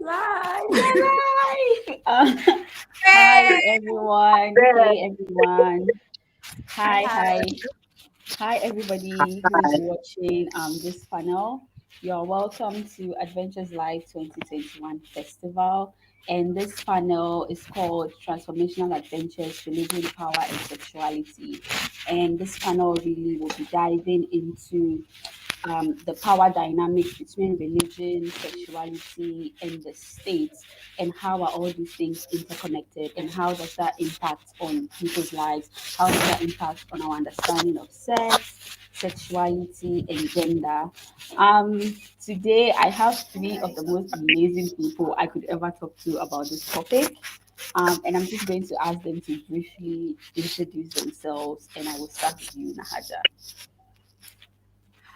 is live. Hi everyone. Hey everyone. Hi. Hi everybody who is watching this panel. You're welcome to Adventures Live 2021 Festival. And this panel is called Transformational Adventures, Religion, Power, and Sexuality. And this panel really will be diving into the power dynamics between religion, sexuality, and the state, and how are all these things interconnected, and how does that impact on people's lives? How does that impact on our understanding of sex, sexuality, and gender? Today, I have three of the most amazing people I could ever talk to about this topic. And I'm just going to ask them to briefly introduce themselves, and I will start with you, Nahaja.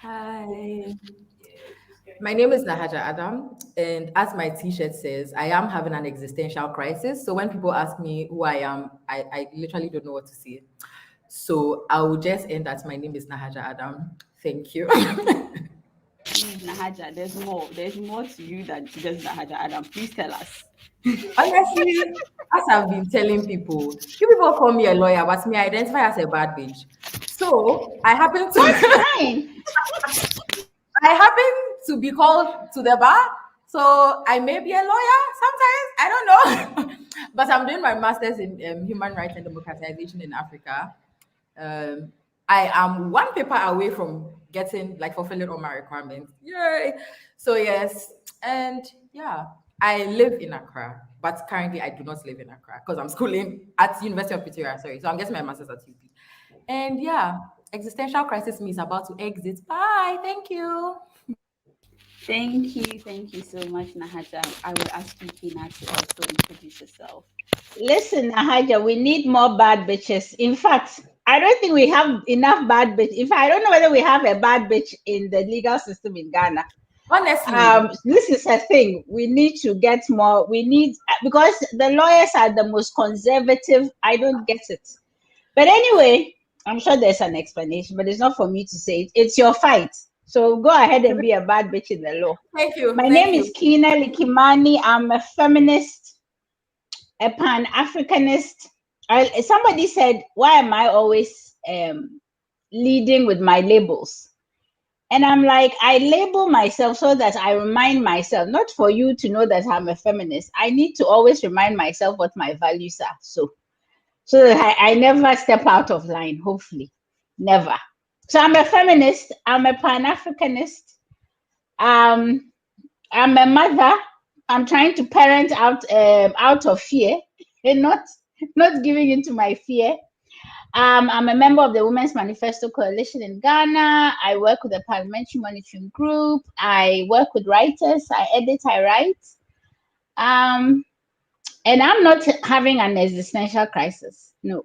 Hi. My name is Nahaja Adam, and as my t-shirt says, I am having an existential crisis. So when people ask me who I am, I literally don't know what to say. So I will just end that my name is Nahaja Adam. Thank you. Please, Nahaja, there's more. There's more to you than just Nahaja Adam. Please tell us. Honestly, as I've been telling people, you people call me a lawyer, but me I identify as a bad bitch. So I happen to Fine. I happen to be called to the bar. So I may be a lawyer sometimes. I don't know. But I'm doing my master's in human rights and democratization in Africa. Um, I am one paper away from getting like fulfilling all my requirements. Yay! So yes, and yeah, I live in Accra, but currently I do not live in Accra because I'm schooling at University of Pretoria. Sorry, so I'm getting my master's at UP. And yeah, existential crisis me is about to exit. Bye. Thank you. Thank you so much, Nahaja. I will ask you, Kina, to also introduce yourself. Listen, Nahaja, we need more bad bitches. In fact, I don't think we have enough bad bitch. In fact, I don't know whether we have a bad bitch in the legal system in Ghana. Honestly, This is a thing. We need to get more. We need, because the lawyers are the most conservative. I don't get it. But anyway, I'm sure there's an explanation, but it's not for me to say it. It's your fight. So go ahead and be a bad bitch in the law. thank you. My Thank name you. is Kina Likimani. I'm a feminist, a pan-Africanist. Somebody said, why am I always leading with my labels? And I'm like, I label myself so that I remind myself, not for you to know that I'm a feminist. I need to always remind myself what my values are. So that I never step out of line, hopefully. Never. So I'm a feminist, I'm a pan-Africanist, um, I'm a mother. I'm trying to parent out of fear and not giving into my fear. I'm a member of the Women's Manifesto Coalition in Ghana. I work with the Parliamentary Monitoring Group. I work with writers. I edit, I write. And I'm not having an existential crisis. No.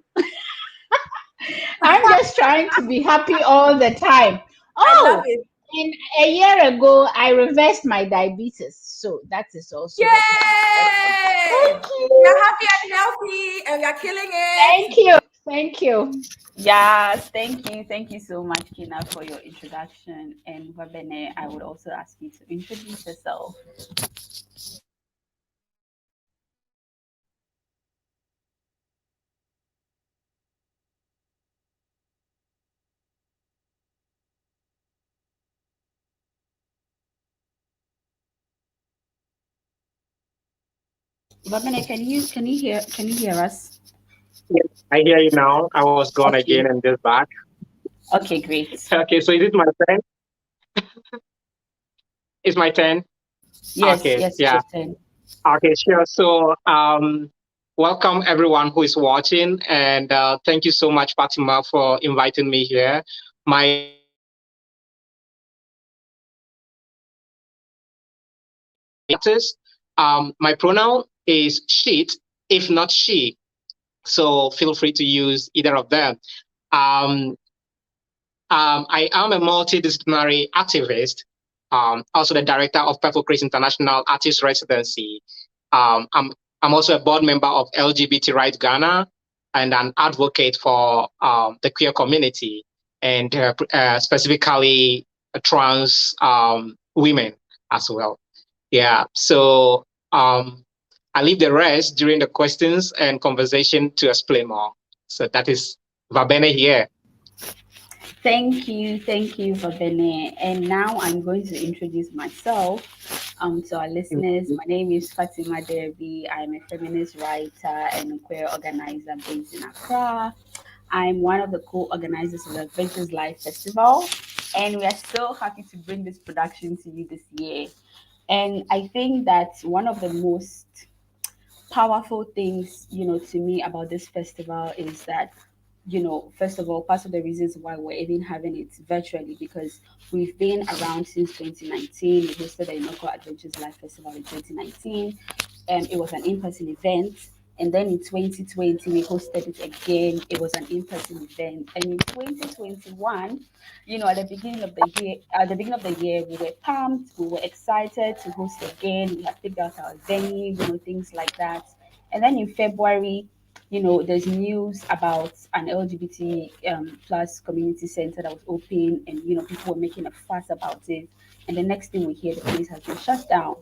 I'm just trying to be happy all the time. I love Oh, it. and a year ago, I reversed my diabetes. So that is also hopeful. Yay! Thank You're you. happy and healthy and you're killing Thank it. you. Thank you. Yes, thank you. Thank you so much, Kina, for your introduction. And Wabene, I would also ask you to introduce yourself. Wabene, can you hear us? Yes, I hear you now. I was gone again Okay. and just back. Okay, great. Okay, so is it my turn? Is my turn? Yes, Okay, yes, it's yeah. your turn. Okay, sure. So, welcome everyone who is watching, and thank you so much, Fatima, for inviting me here. My my pronoun is she, if not she. So feel free to use either of them. Um, I am a multidisciplinary activist, also the director of Purple Chris International Artist Residency. I'm also a board member of LGBT Rights Ghana and an advocate for the queer community and specifically trans women as well. Yeah, so Um, I leave the rest during the questions and conversation to explain more. So that is Vabene here. Thank you, Babene. And now I'm going to introduce myself to our listeners. My name is Fatima Devi. I'm a feminist writer and a queer organizer based in Accra. I'm one of the co-organizers of the Adventures Live Festival, and we are so happy to bring this production to you this year. And I think that one of the most powerful things, to me about this festival is that, first of all, part of the reasons why we're even having it virtually because we've been around since 2019. We hosted the Inoko Adventures Life Festival in 2019, and it was an in-person event. And then in 2020, we hosted it again. It was an in-person event. And in 2021, at the beginning of the year, we were pumped, we were excited to host again. We had picked out our venue, things like that. And then in February, there's news about an LGBT plus community center that was open, and people were making a fuss about it. And the next thing we hear, the place has been shut down.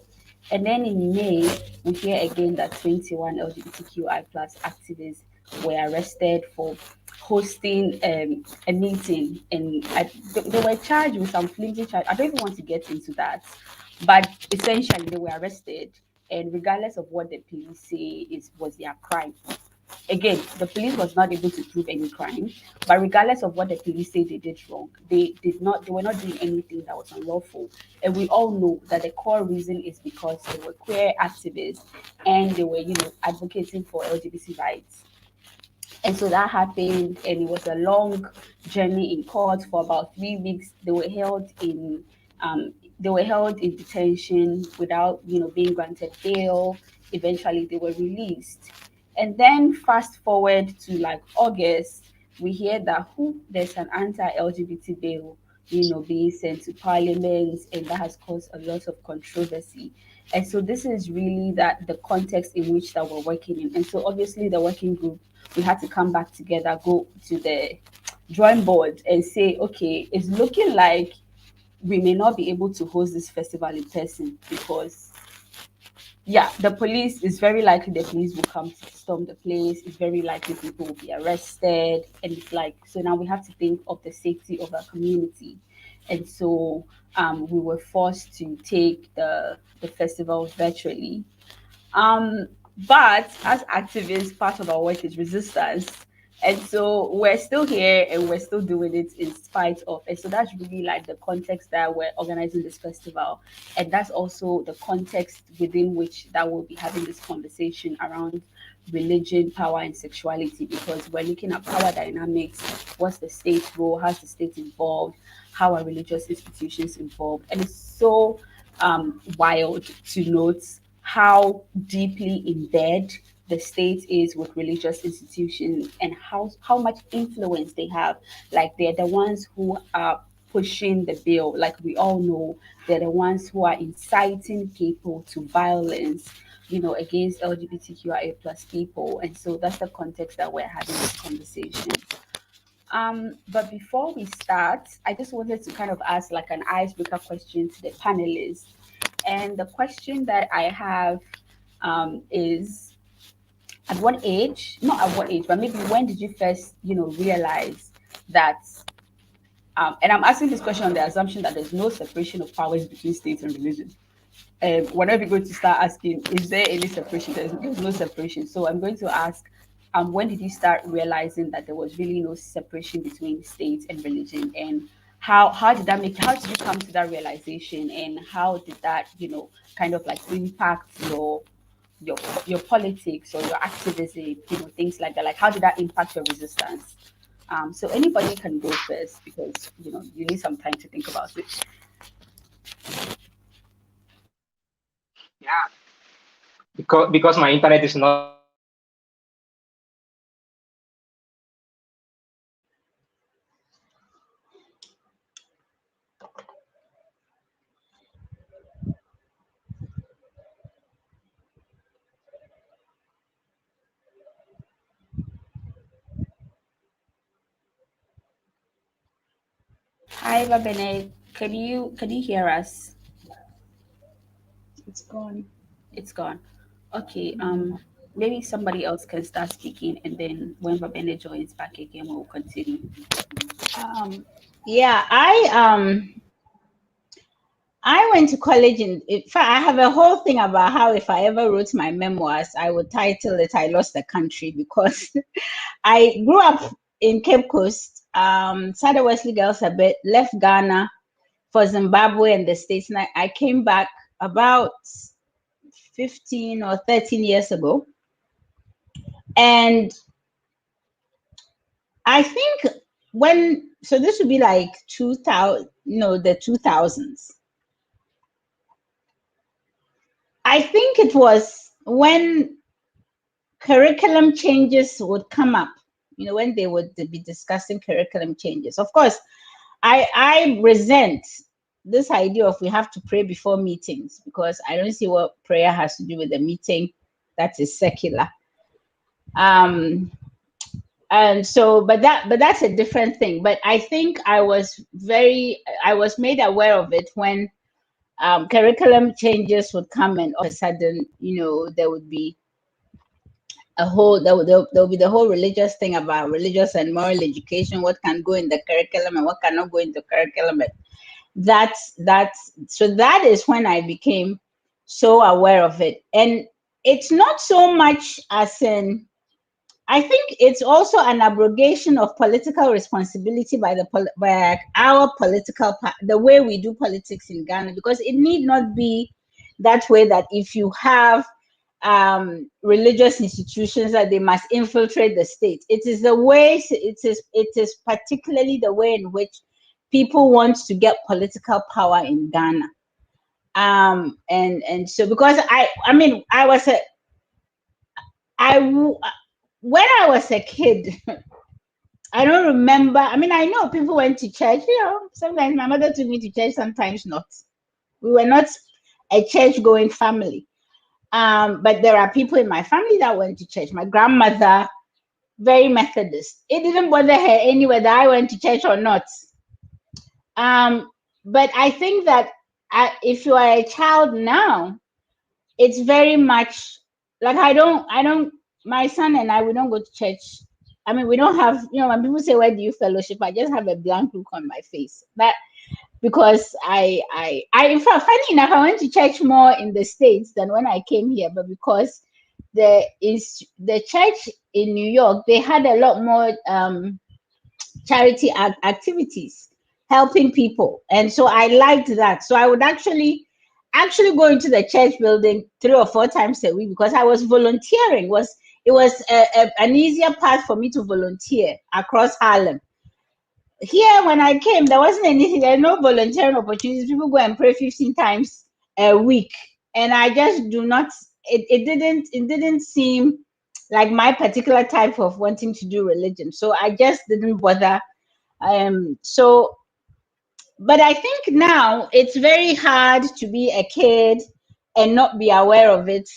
And then in May, we hear again that 21 LGBTQI plus activists were arrested for hosting a meeting, and they were charged with some flimsy charge. I don't even want to get into that, but essentially they were arrested, and regardless of what the police say was their crime. Again, the police was not able to prove any crime, but regardless of what the police say they did wrong, they were not doing anything that was unlawful. And we all know that the core reason is because they were queer activists and they were, advocating for LGBT rights. And so that happened, and it was a long journey in court for about 3 weeks. They were held in detention without, being granted bail. Eventually, they were released. And then fast forward to like August, we hear that there's an anti-LGBT bill, being sent to Parliament, and that has caused a lot of controversy. And so this is really that the context in which that we're working in. And so obviously the working group, we had to come back together, go to the drawing board and say, okay, it's looking like we may not be able to host this festival in person because yeah, the police is very likely the police will come to storm the place. It's very likely people will be arrested. And it's like, so now we have to think of the safety of our community. And so we were forced to take the festival virtually. Um, but as activists, part of our work is resistance. And so we're still here and we're still doing it in spite of. And so that's really like the context that we're organizing this festival. And that's also the context within which that we'll be having this conversation around religion, power, and sexuality, because we're looking at power dynamics. What's the state's role? How's the state involved? How are religious institutions involved? And it's so wild to note how deeply in bed the state is with religious institutions and how much influence they have. Like they're the ones who are pushing the bill. Like we all know, they're the ones who are inciting people to violence, against LGBTQIA plus people. And so that's the context that we're having this conversation. But before we start, I just wanted to kind of ask like an icebreaker question to the panelists. And the question that I have is at what age, not at what age, but maybe when did you first, realize that, and I'm asking this question on the assumption that there's no separation of powers between state and religion. Whenever you're going to start asking, is there any separation? There's no separation. So I'm going to ask, when did you start realizing that there was really no separation between state and religion, and how did you come to that realization, and how did that kind of like impact your your politics or your activism, things like that? Like how did that impact your resistance? So anybody can go first because you need some time to think about it. Yeah, because my internet is not that good. Hi, Babene. Can you hear us? It's gone. It's gone. Okay. Maybe somebody else can start speaking, and then when Babene joins back again, we'll continue. Um, yeah, I went to college in fact, I have a whole thing about how if I ever wrote my memoirs, I would title it I Lost the Country, because I grew up in Cape Coast, started Wesley Girls a bit, left Ghana for Zimbabwe and the States, and I came back about 15 or 13 years ago. And I think so this would be like 2000, the 2000s. I think it was when curriculum changes would come up, when they would be discussing curriculum changes. Of course, I resent this idea of we have to pray before meetings, because I don't see what prayer has to do with a meeting that is secular. And so, but that's a different thing. But I think I was made aware of it when curriculum changes would come, and all of a sudden, there would be there'll be the whole religious thing about religious and moral education, what can go in the curriculum and what cannot go in the curriculum. That's so that is when I became so aware of it. And it's not so much as in, I think it's also an abrogation of political responsibility by our the way we do politics in Ghana, because it need not be that way, that if you have religious institutions that they must infiltrate the state. It is the way, it is particularly the way in which people want to get political power in Ghana. And so, because when I was a kid, I don't remember. I know people went to church, sometimes my mother took me to church, sometimes not. We were not a church going family. But there are people in my family that went to church. My grandmother, very Methodist. It didn't bother her anyway that I went to church or not. But I think that if you are a child now, it's very much like my son and I, we don't go to church. We don't have, when people say, where do you fellowship? I just have a blank look on my face. That because I in fact, funny enough, I went to church more in the States than when I came here, but because the church in New York, they had a lot more charity activities, helping people, and so I liked that. So I would actually go into the church building 3 or 4 times a week, because I was volunteering. It was an easier path for me to volunteer across Harlem. Here, when I came, there wasn't anything. There are no volunteering opportunities. People go and pray 15 times a week, and I just do not. It didn't seem like my particular type of wanting to do religion. So I just didn't bother. So, but I think now it's very hard to be a kid and not be aware of it,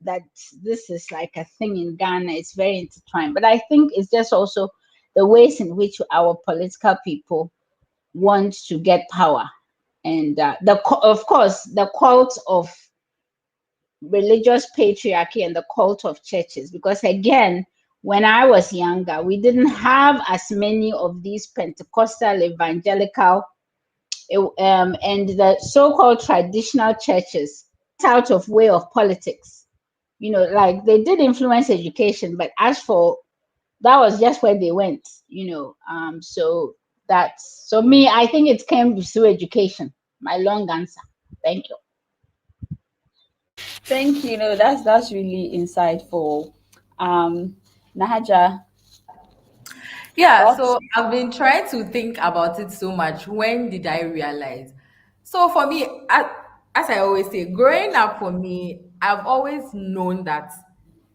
that this is like a thing in Ghana. It's very intertwined. But I think it's just also the ways in which our political people want to get power, and of course the cult of religious patriarchy and the cult of churches. Because again, when I was younger, we didn't have as many of these Pentecostal, evangelical, and the so-called traditional churches out of way of politics. Like they did influence education, but as for that was just where they went. So me, I think it came through education. My long answer. Thank you. Thank you. No, that's really insightful. Nahaja, Yeah, thoughts? so I've been trying to think about it so much. When did I realize? So for me, as I always say, growing up for me, I've always known that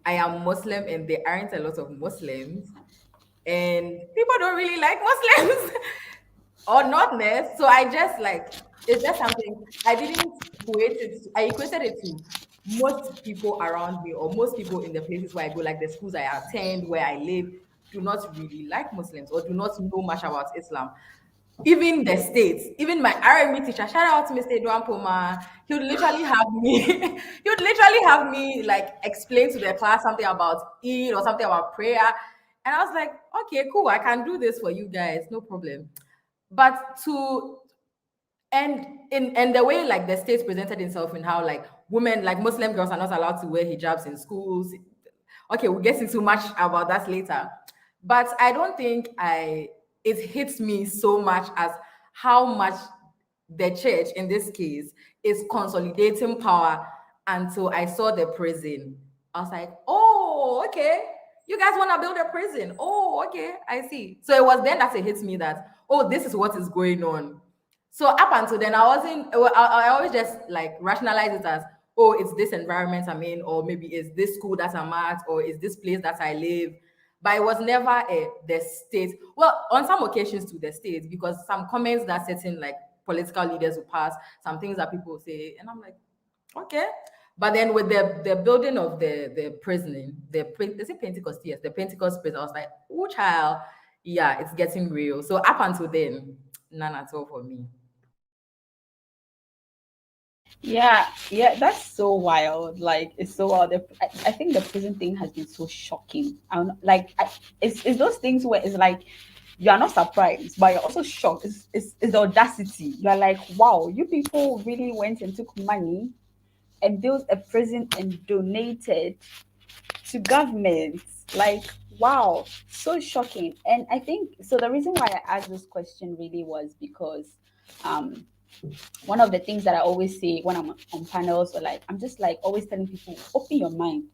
I am Muslim and there aren't a lot of Muslims, and people don't really like Muslims or notness. So I just like, it's just something I didn't equate it. I equated it to most people around me, or most people in the places where I go, like the schools I attend, where I live, do not really like Muslims or do not know much about Islam. even the states, even my RME teacher, shout out to Mr. Edouan Poma, he would literally have me, he would literally have me like explain to the class something about Eid or something about prayer. And I was like, okay, cool, I can do this for you guys, no problem. But to and in the way like the state presented itself in how like women, like Muslim girls are not allowed to wear hijabs in schools. Okay, we'll get into much about that later. But I don't think I it hits me so much as how much the church in this case is consolidating power until I saw the prison. I was like, oh, okay. You guys want to build a prison? Oh, okay. I see. So it was then that it hits me that, oh, this is what is going on. So up until then, I wasn't. Well, I always just like rationalize it as, oh, it's this environment I'm in, or maybe it's this school that I'm at, or it's this place that I live. But it was never the state. Well, on some occasions to the state, because some comments that certain like political leaders will pass, some things that people say, and I'm like, okay. But then with the building of the prison, is it Pentecost? Yes, the Pentecost prison. I was like, oh, child, yeah, it's getting real. So up until then, none at all for me. Yeah, that's so wild. Like, it's so wild. I think the prison thing has been so shocking. It's those things where it's like you are not surprised, but you're also shocked. It's the audacity. You're like, wow, you people really went and took money and built a prison and donated to government. Like, wow, so shocking. And I think so. The reason why I asked this question really was because um one of the things that I always say when I'm on panels, or like I'm just like always telling people, open your mind.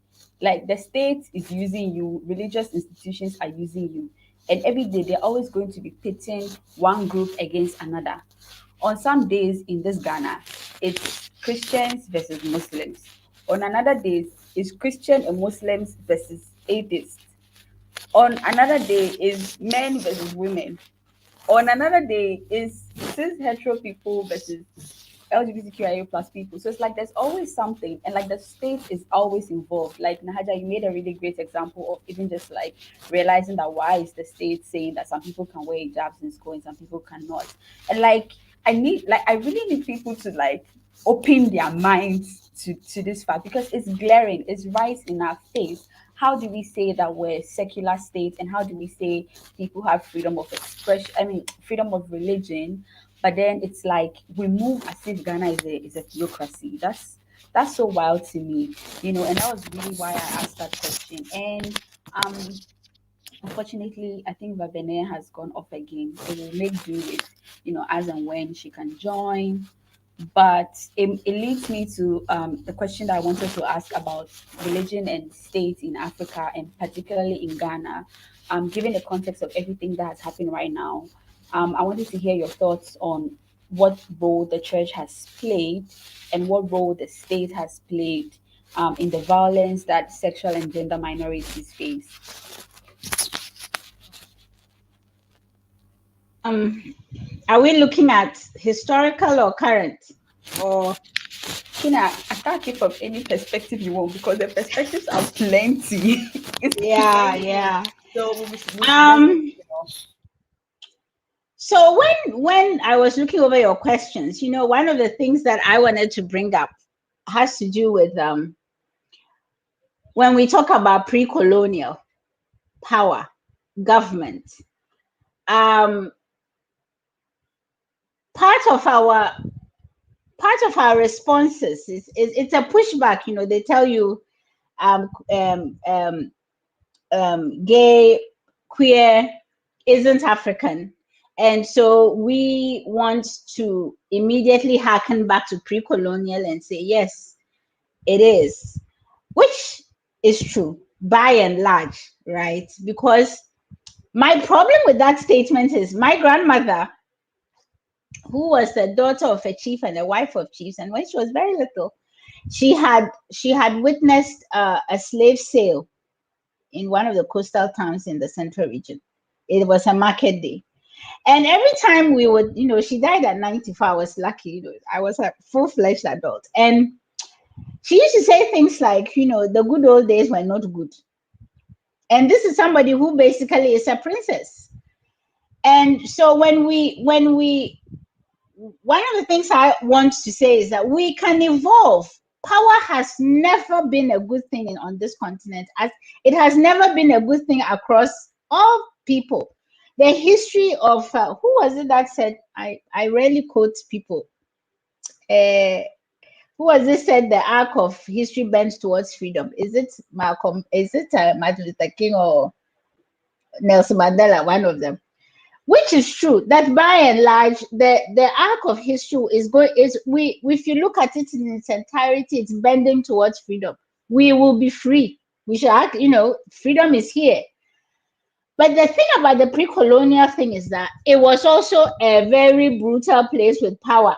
Like, the state is using you, religious institutions are using you, and every day they're always going to be pitting one group against another. On some days in this Ghana, it's Christians versus Muslims. On another days, it's Christian and Muslims versus atheists. On another day is men versus women. On another day is cis hetero people versus LGBTQIA plus people. So it's like there's always something, and like the state is always involved. Like Nahaja, you made a really great example of even just like realizing that why is the state saying that some people can wear hijabs in school and some people cannot. And like I really need people to like open their minds to this fact, because it's glaring, it's right in our face. How do we say that we're secular state, and how do we say people have freedom of expression, I mean freedom of religion, but then it's like we move as if Ghana is a theocracy. That's so wild to me, and that was really why I asked that question. And um unfortunately, I think Vabene has gone off again, so we'll make do with as and when she can join. But it leads me to the question that I wanted to ask about religion and state in Africa, and particularly in Ghana. Given the context of everything that has happened right now, I wanted to hear your thoughts on what role the church has played and what role the state has played in the violence that sexual and gender minorities face. Are we looking at historical or current? Or Tina, I can't keep up any perspective you want, because the perspectives are plenty. yeah. So So when I was looking over your questions, one of the things that I wanted to bring up has to do with when we talk about pre-colonial power, government. Part of our responses is it's a pushback. They tell you gay, queer isn't African. And so we want to immediately harken back to pre-colonial and say, yes, it is, which is true by and large, right? Because my problem with that statement is my grandmother, who was the daughter of a chief and a wife of chiefs, and when she was very little, she had witnessed a slave sale in one of the coastal towns in the central region. It was a market day. And every time we would, she died at 94. I was lucky, I was a full-fledged adult. And she used to say things like, the good old days were not good. And this is somebody who basically is a princess. And so when we one of the things I want to say is that we can evolve. Power has never been a good thing on this continent, as it has never been a good thing across all people. The history of who was it that said, I rarely quote people. Uh, who was it said the arc of history bends towards freedom? Is it Malcolm? Is it Martin Luther King or Nelson Mandela? One of them. Which is true that by and large the arc of history is we if you look at it in its entirety, it's bending towards freedom. We will be free. We should act, freedom is here. But the thing about the pre-colonial thing is that it was also a very brutal place with power.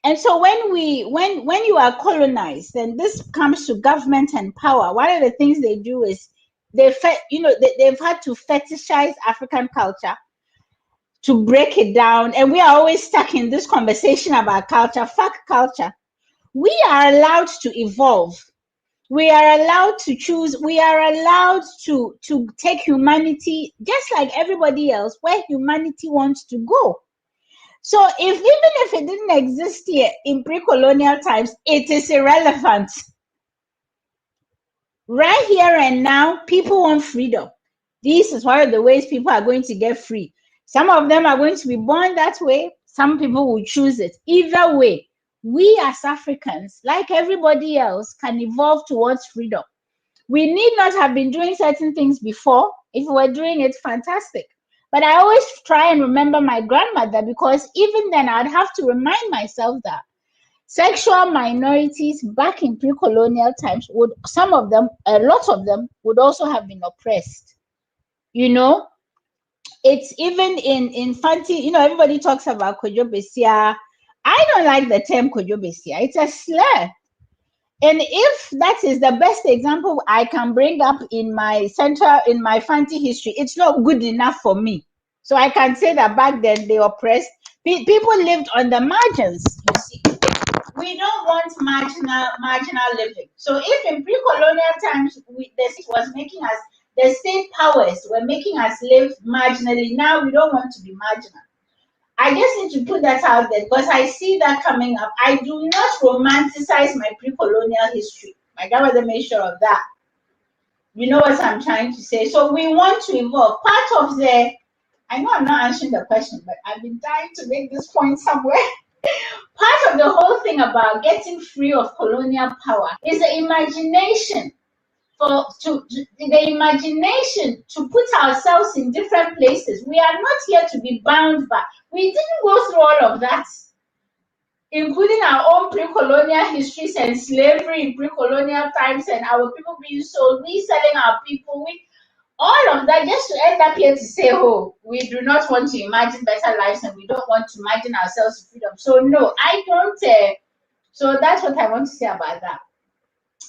And so when you are colonized, and this comes to government and power, one of the things they do is they've had to fetishize African culture to break it down. And we are always stuck in this conversation about culture. Fuck culture. We are allowed to evolve. We are allowed to choose. We are allowed to take humanity just like everybody else where humanity wants to go. So even if it didn't exist here in pre-colonial times, it is irrelevant. Right here and now, people want freedom. This is one of the ways people are going to get free. Some of them are going to be born that way. Some people will choose it. Either way, we as Africans, like everybody else, can evolve towards freedom. We need not have been doing certain things before. If we were doing it, fantastic. But I always try and remember my grandmother, because even then I'd have to remind myself that sexual minorities back in pre-colonial times a lot of them would also have been oppressed. It's even in Fanti, everybody talks about Kojobesia. I don't like the term Kojobesia. It's a slur. And if that is the best example I can bring up in my Fanti history, it's not good enough for me. So I can say that back then they oppressed people, lived on the margins. You see, we don't want marginal living. So if in pre-colonial times the state powers were making us live marginally, now we don't want to be marginal. I just need to put that out there because I see that coming up. I do not romanticize my pre-colonial history. My grandmother made sure of that. You know what I'm trying to say? So we want to evolve. I know I'm not answering the question, but I've been trying to make this point somewhere. Part of the whole thing about getting free of colonial power is the imagination. The imagination to put ourselves in different places. We are not here to be bound by. We didn't go through all of that, including our own pre-colonial histories and slavery in pre-colonial times and our people being sold, we selling our people, all of that just to end up here to say, oh, we do not want to imagine better lives and we don't want to imagine ourselves in freedom. So no, I don't. So that's what I want to say about that.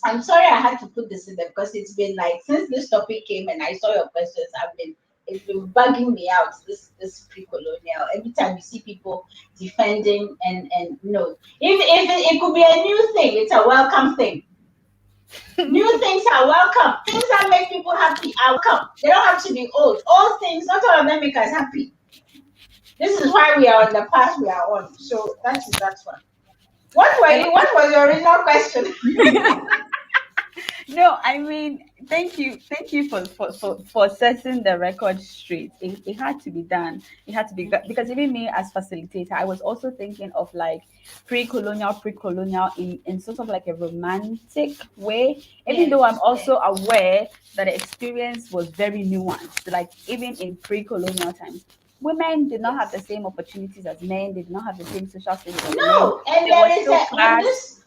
I'm sorry I had to put this in there because it's been like since this topic came and I saw your questions, it's been bugging me out. This pre-colonial. Every time you see people defending and if it could be a new thing, it's a welcome thing. New things are welcome. Things that make people happy are welcome. They don't have to be old. Old things, not all of them make us happy. This is why we are on the path we are on. So that one. What was your original question? No, I mean, thank you for setting the record straight. It had to be done. It had to be because even me as facilitator, I was also thinking of like pre-colonial in sort of like a romantic way. Even though I'm also aware that the experience was very nuanced. Like even in pre-colonial times, women did not have the same opportunities as men. They did not have the same social status as no, men. And there is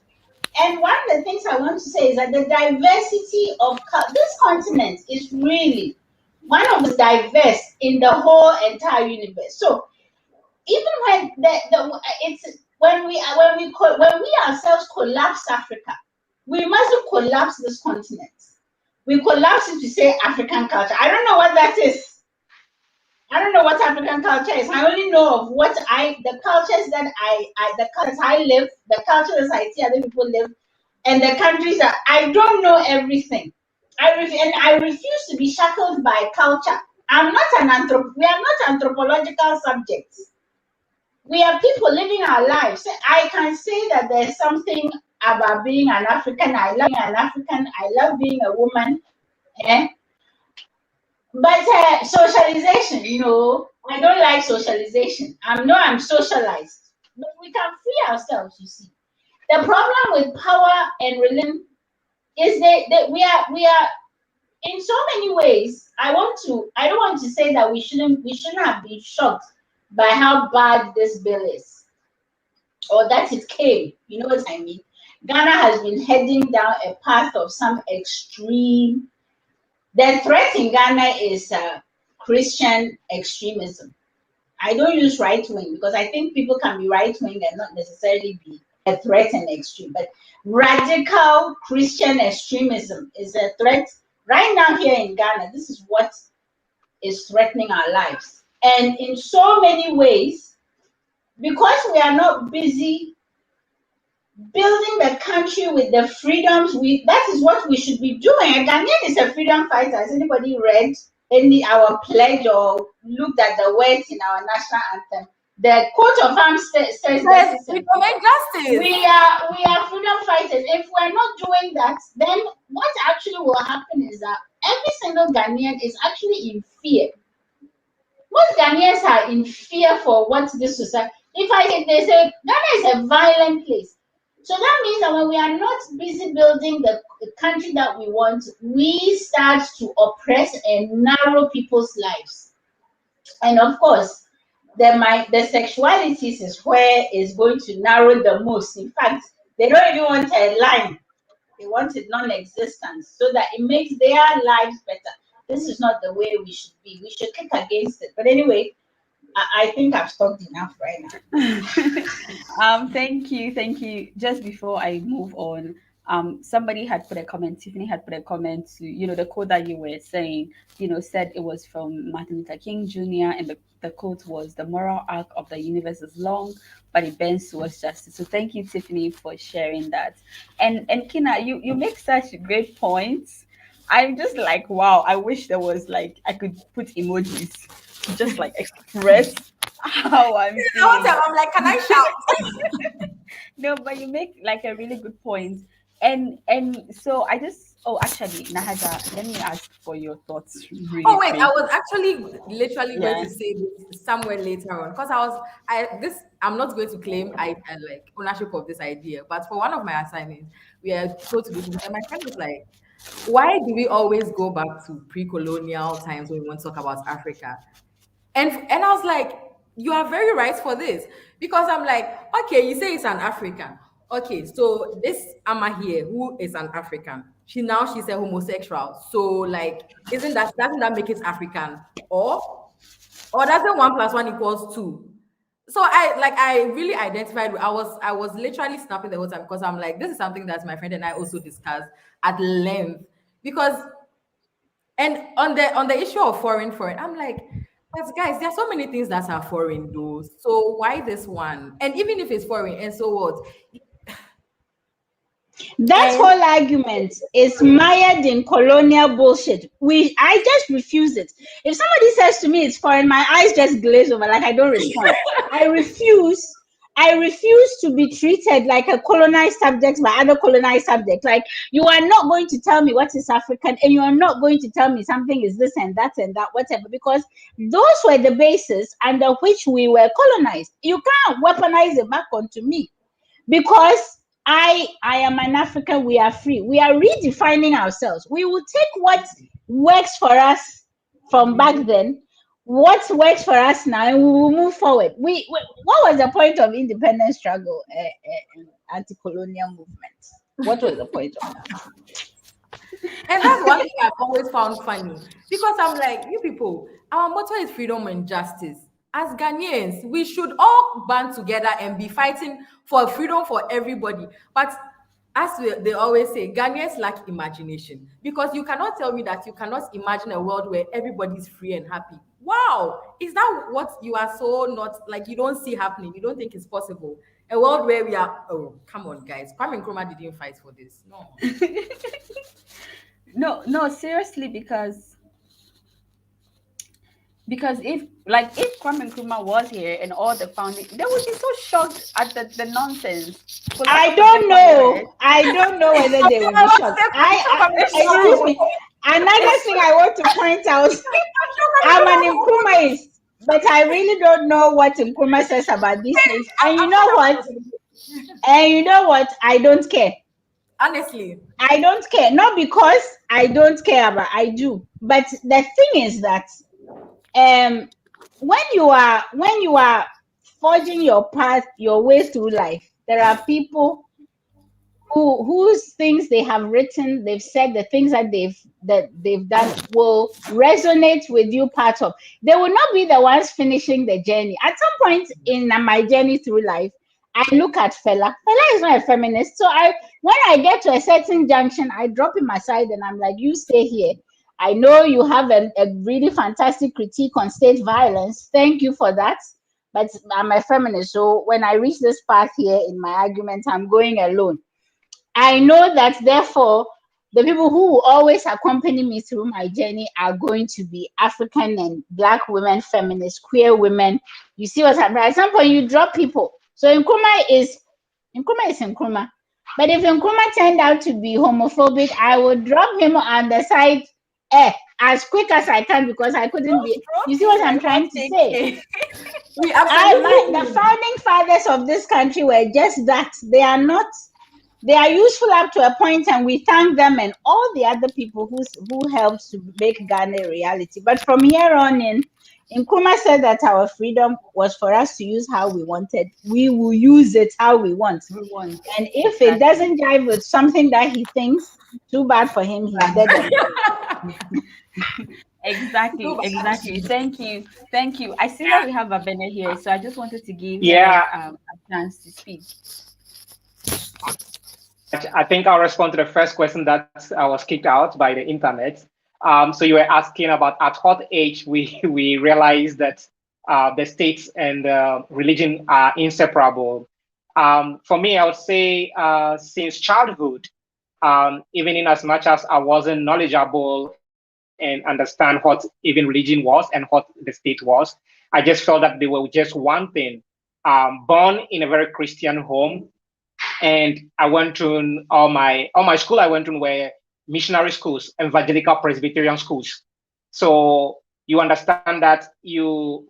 and one of the things I want to say is that the diversity of this continent is really one of the diverse in the whole entire universe. So even when when we ourselves collapse Africa, we mustn't collapse this continent. We collapse it to say African culture. I don't know what that is. I don't know what African culture is. I only know of the cultures I live, the cultures I see other people live, and the countries that I don't know everything. I refuse to be shackled by culture. We are not anthropological subjects. We are people living our lives. I can say that there's something about being an African. I love being a woman. Eh? But socialization, I don't like socialization. I'm socialized, but we can free ourselves. You see, the problem with power and religion is that we are in so many ways. I don't want to say that we shouldn't have been shocked by how bad this bill is, or that it came. You know what I mean? Ghana has been heading down a path of some extreme. The threat in Ghana is Christian extremism. I don't use right wing because I think people can be right wing and not necessarily be a threat and extreme. But radical Christian extremism is a threat right now here in Ghana. This is what is threatening our lives. And in so many ways, because we are not busy building the country with the freedoms, that is what we should be doing. A Ghanaian is a freedom fighter. Has anybody read our pledge or looked at the words in our national anthem? The coat of arms says Yes, this. freedom and justice. We are freedom fighters. If we're not doing that, then what actually will happen is that every single Ghanaian is actually in fear. Most Ghanaians are in fear for what this society. They say Ghana is a violent place. So that means that when we are not busy building the country that we want, we start to oppress and narrow people's lives. And of course, the sexualities is where is going to narrow the most. In fact, they don't even want a line. They want it non-existent so that it makes their lives better. This is not the way we should be. We should kick against it. But anyway, I think I've talked enough right now. Thank you, thank you. Just before I move on, somebody had put a comment. Tiffany had put a comment to the quote that you were saying. Said it was from Martin Luther King Jr. and the quote was, "The moral arc of the universe is long, but it bends towards justice." So thank you, Tiffany, for sharing that. And Kina, you make such great points. I'm just like, wow. I wish there was like I could put emojis to just like express how I'm The whole feeling. time I'm like, can I shout? No, but you make like a really good point. And so I just actually, Nahaja, let me ask for your thoughts really Oh wait, I quick. was actually literally going Yeah. to say this somewhere later on because I'm not going to claim I like ownership of this idea, but for one of my assignments, we are told to do something. And my friend was like, why do we always go back to pre-colonial times when we want to talk about Africa? And I was like, you are very right for this. Because I'm like, okay, you say it's an African. Okay, so this Amma here, who is an African, she's a homosexual. So like, doesn't that make it African? Or doesn't 1 plus 1 equals 2? So I really identified I was literally snapping the whole time because I'm like, this is something that my friend and I also discussed at length. Because and on the issue of foreign, I'm like, but guys, there are so many things that are foreign though. So why this one? And even if it's foreign, and so what? That And whole argument is mired in colonial bullshit. I just refuse it. If somebody says to me it's foreign, my eyes just glaze over, like I don't respond. I refuse. I refuse to be treated like a colonized subject by other colonized subjects. Like, you are not going to tell me what is African, and you are not going to tell me something is this and that, whatever, because those were the bases under which we were colonized. You can't weaponize it back onto me because I am an African. We are free. We are redefining ourselves. We will take what works for us from back then, what works for us now, and we will move forward. What was the point of independence struggle, anti-colonial movement? What was the point of that? And that's one thing I've always found funny because I'm like, you people, our motto is freedom and justice. As Ghanaians, we should all band together and be fighting for freedom for everybody. But they always say, Ghanaians lack imagination because you cannot tell me that you cannot imagine a world where everybody's free and happy. Wow, is that what you are so not like? You don't see happening. You don't think it's possible. A world where we are. Oh, come on, guys. Kwame Nkrumah didn't fight for this. No. No, no, seriously, because Because if Kwame Nkrumah was here and all the founding, they would be so shocked at the nonsense. Because I most of them don't have never know. heard. I don't know whether they will be shocked. It's Excuse true. me. Another thing I want to point out, I'm an Nkrumahist, but I really don't know what Nkrumah says about these things. And you know what? I don't care. Honestly. I don't care. Not because I don't care, but I do. But the thing is that when you are forging your path, your way through life, there are people whose things they have written, they've said, the things that they've done will resonate with you part of. They will not be the ones finishing the journey. At some point in my journey through life, I look at Fela. Fela is not a feminist. So when I get to a certain junction, I drop him aside and I'm like, you stay here. I know you have a really fantastic critique on state violence. Thank you for that. But I'm a feminist. So when I reach this path here in my argument, I'm going alone. I know that therefore the people who will always accompany me through my journey are going to be African and Black women, feminists, queer women. You see what I'm saying? At some point you drop people. So Nkrumah is Nkrumah. But if Nkrumah turned out to be homophobic, I would drop him on the side as quick as I can because I couldn't be. You see what I'm trying to say? The founding fathers of this country were just that. They are useful up to a point, and we thank them and all the other people who helped to make Ghana a reality. But from here on in, Nkrumah said that our freedom was for us to use how we wanted. We will use it how we want. And if it doesn't jive with something that he thinks, too bad for him. He's dead and buried. Exactly. Thank you. I see that we have Abena here, so I just wanted to give her a chance to speak. I think I'll respond to the first question that I was kicked out by the internet. So you were asking about at what age we realized that the state and religion are inseparable. For me, I would say since childhood, even in as much as I wasn't knowledgeable and understand what even religion was and what the state was, I just felt that they were just one thing. Born in a very Christian home, and I went to all my school I went to were missionary schools, evangelical Presbyterian schools. So you understand that you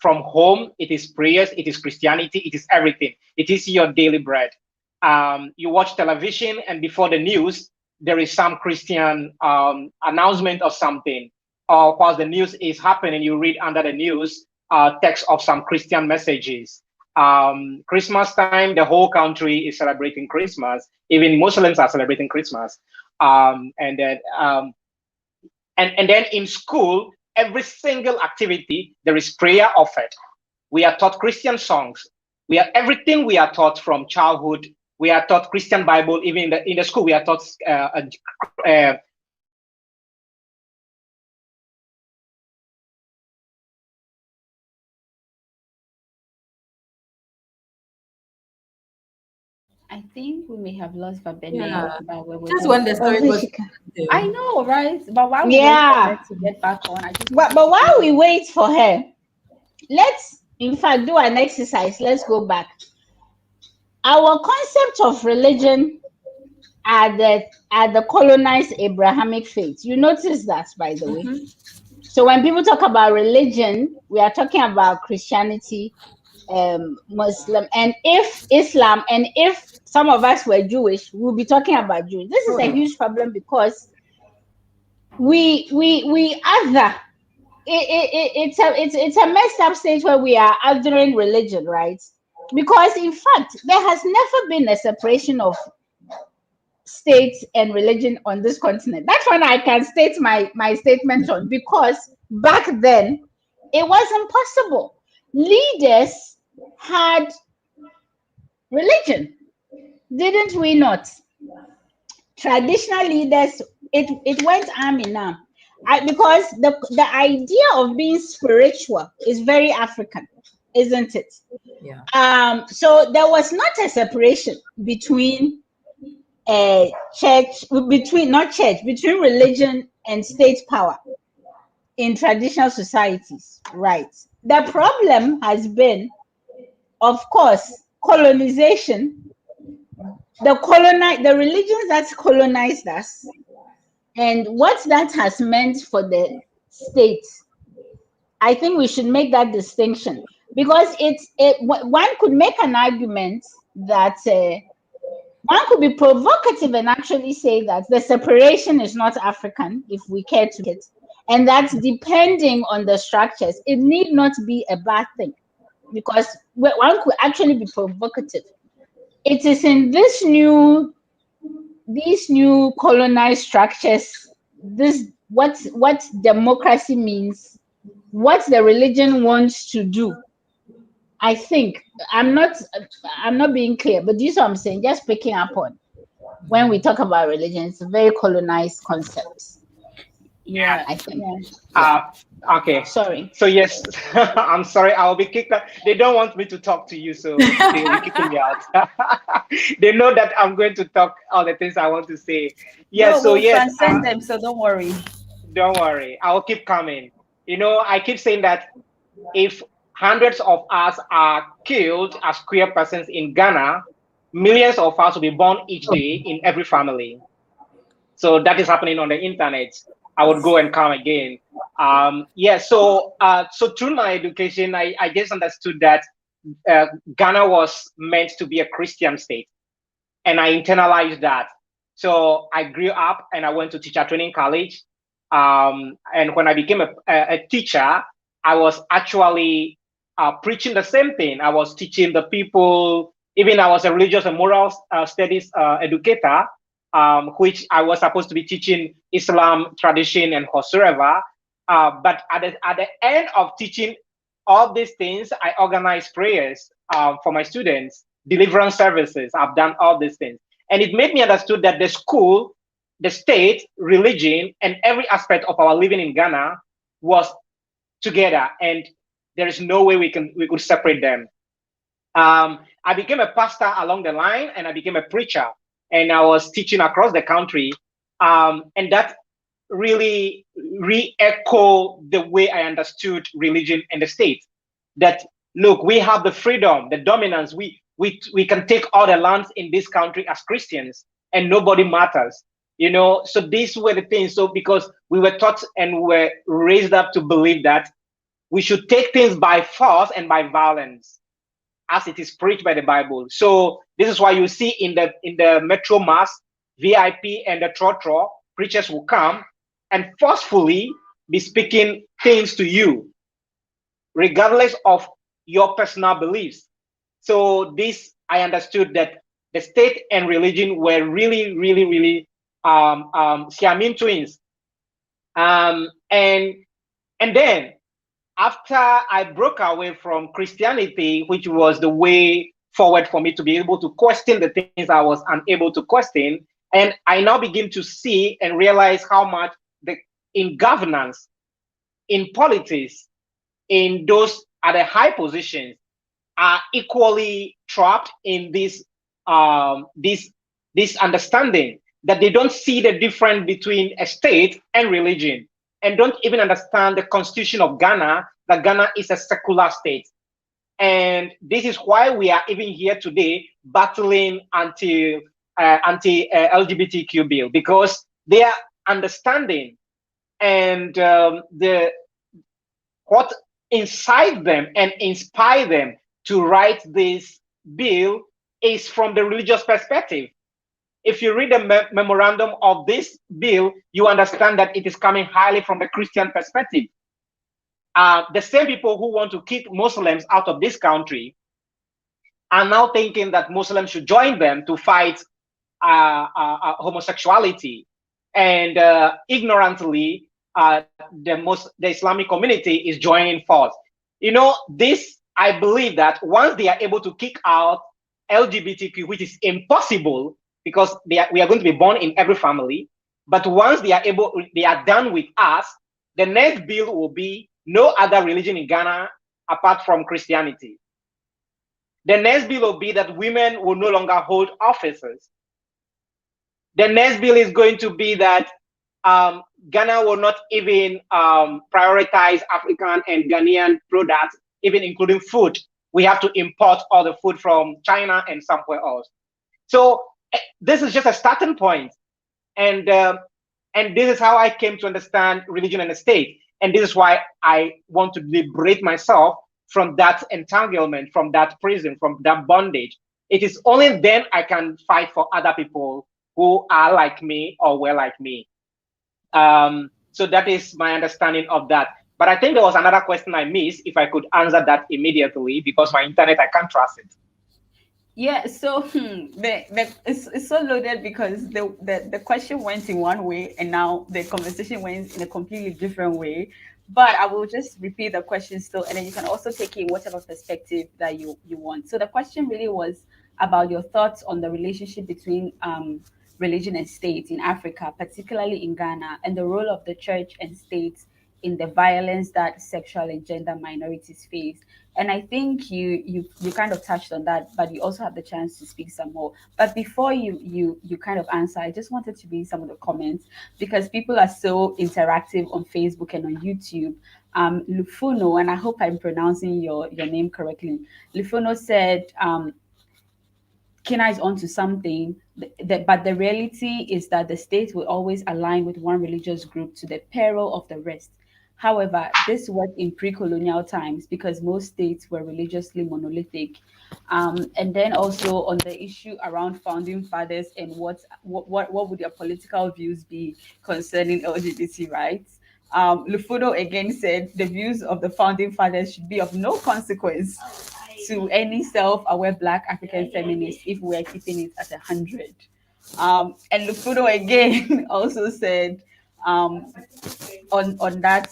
from home, it is prayers, it is Christianity, it is everything. It is your daily bread. You watch television, and before the news, there is some Christian announcement of something. Or while the news is happening, you read under the news text of some Christian messages. Christmas time, the whole country is celebrating Christmas. Even Muslims are celebrating Christmas. And then in school, every single activity, there is prayer offered. We are taught Christian songs. Everything we are taught from childhood. We are taught Christian Bible. Even in the school, we are taught I think we may have lost Babene, but we will just when the story goes. I know, right? But while we wait for her to get back on, but while we wait for her, let's in fact do an exercise. Let's go back. Our concept of religion are the colonized Abrahamic faith. You notice that, by the way. So when people talk about religion, we are talking about Christianity, Muslim, and if Islam, and if some of us were Jewish, we'll be talking about Jews. This is a huge problem because we other. It's a messed up stage where we are othering religion, right? Because in fact, there has never been a separation of state and religion on this continent. That's when I can state my statement on, because back then it was impossible. Leaders had religion, didn't we not? Traditional leaders, it went arm in arm. Because the idea of being spiritual is very African, isn't it? Yeah. So there was not a separation between between religion and state power. in traditional societies, right? The problem has been, of course, colonization, the religions that colonized us, and what that has meant for the state. I think we should make that distinction, because one could make an argument that one could be provocative and actually say that the separation is not African, if we care to it, and that depending on the structures, it need not be a bad thing, because one could actually be provocative. It is in these new colonized structures, this what democracy means, what the religion wants to do. I think I'm not being clear, but you see what I'm saying? Just picking up on when we talk about religion, it's a very colonized concept. Yeah, I think. yeah. Yeah. Okay. Sorry. So yes, I'm sorry. I'll be kicked out. They don't want me to talk to you, so they'll be kicking me out. They know that I'm going to talk all the things I want to say. Yes. No, So we'll yes. transcend them, so don't worry. Don't worry. I'll keep coming. I keep saying that if hundreds of us are killed as queer persons in Ghana, millions of us will be born each day in every family. So that is happening on the internet. I would go and come again. So through my education, I just understood that Ghana was meant to be a Christian state, and I internalized that. So I grew up and I went to teacher training college. And when I became a teacher, I was actually preaching the same thing. I was teaching the people, even I was a religious and moral studies educator, which I was supposed to be teaching Islam tradition and whatsoever. But at the end of teaching all these things, I organized prayers for my students, deliverance services. I've done all these things. And it made me understood that the school, the state, religion, and every aspect of our living in Ghana was together. And there is no way we could separate them. I became a pastor along the line, and I became a preacher, and I was teaching across the country. And that really re-echoed the way I understood religion and the state. That look, we have the freedom, the dominance. We can take all the lands in this country as Christians, and nobody matters. So these were the things. So because we were taught and were raised up to believe that we should take things by force and by violence, as it is preached by the Bible. So this is why you see in the Metro Mass, VIP and the Trotro, preachers will come and forcefully be speaking things to you, regardless of your personal beliefs. So this, I understood that the state and religion were really, really, really Siamese twins. And then after I broke away from Christianity, which was the way forward for me to be able to question the things I was unable to question, and I now begin to see and realize how much in governance, in politics, in those at the high positions are equally trapped in this understanding that they don't see the difference between a state and religion, and don't even understand the constitution of Ghana, that Ghana is a secular state. And this is why we are even here today battling anti-LGBTQ bill, because they are understanding and what incite them and inspire them to write this bill is from the religious perspective. If you read the memorandum of this bill, you understand that it is coming highly from the Christian perspective. The same people who want to kick Muslims out of this country are now thinking that Muslims should join them to fight homosexuality. And ignorantly, the Islamic community is joining force. This, I believe that once they are able to kick out LGBTQ, which is impossible because we are going to be born in every family, but once they are done with us, the next bill will be no other religion in Ghana apart from Christianity. The next bill will be that women will no longer hold offices. The next bill is going to be that Ghana will not even prioritize African and Ghanaian products, even including food. We have to import all the food from China and somewhere else. So this is just a starting point, and this is how I came to understand religion and the state, and this is why I want to liberate myself from that entanglement, from that prison, from that bondage. It is only then I can fight for other people who are like me or were like me. So that is my understanding of that. But I think there was another question I missed. If I could answer that immediately, because my internet, I can't trust it. Yeah, so it's so loaded because the question went in one way and now the conversation went in a completely different way. But I will just repeat the question still, and then you can also take it in whatever perspective that you want. So the question really was about your thoughts on the relationship between religion and state in Africa, particularly in Ghana, and the role of the church and state in the violence that sexual and gender minorities face. And I think you kind of touched on that, but you also have the chance to speak some more. But before you kind of answer, I just wanted to read some of the comments because people are so interactive on Facebook and on YouTube. Lufuno, and I hope I'm pronouncing your name correctly. Lufuno said, Kina is onto something, but the reality is that the state will always align with one religious group to the peril of the rest. However, this worked in pre-colonial times because most states were religiously monolithic. And then also on the issue around founding fathers and what would their political views be concerning LGBT rights. Lufudo again said the views of the founding fathers should be of no consequence to any self-aware Black African feminist if we're keeping it at 100. And Lufudo again also said on that,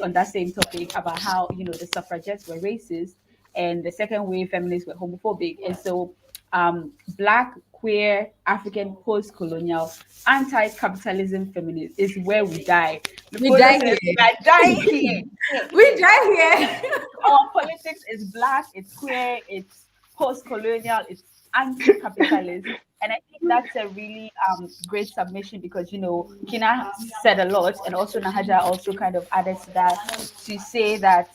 on that same topic about how, the suffragettes were racist and the second wave feminists were homophobic. And so Black, queer, African, post-colonial, anti-capitalism feminist is where we die. We Lufudo die says here. we are dying here. We die here. Our politics is Black, it's queer, it's post-colonial, it's anti-capitalist. And I think that's a really great submission because Kina said a lot, and also Nahaja also kind of added to that to say that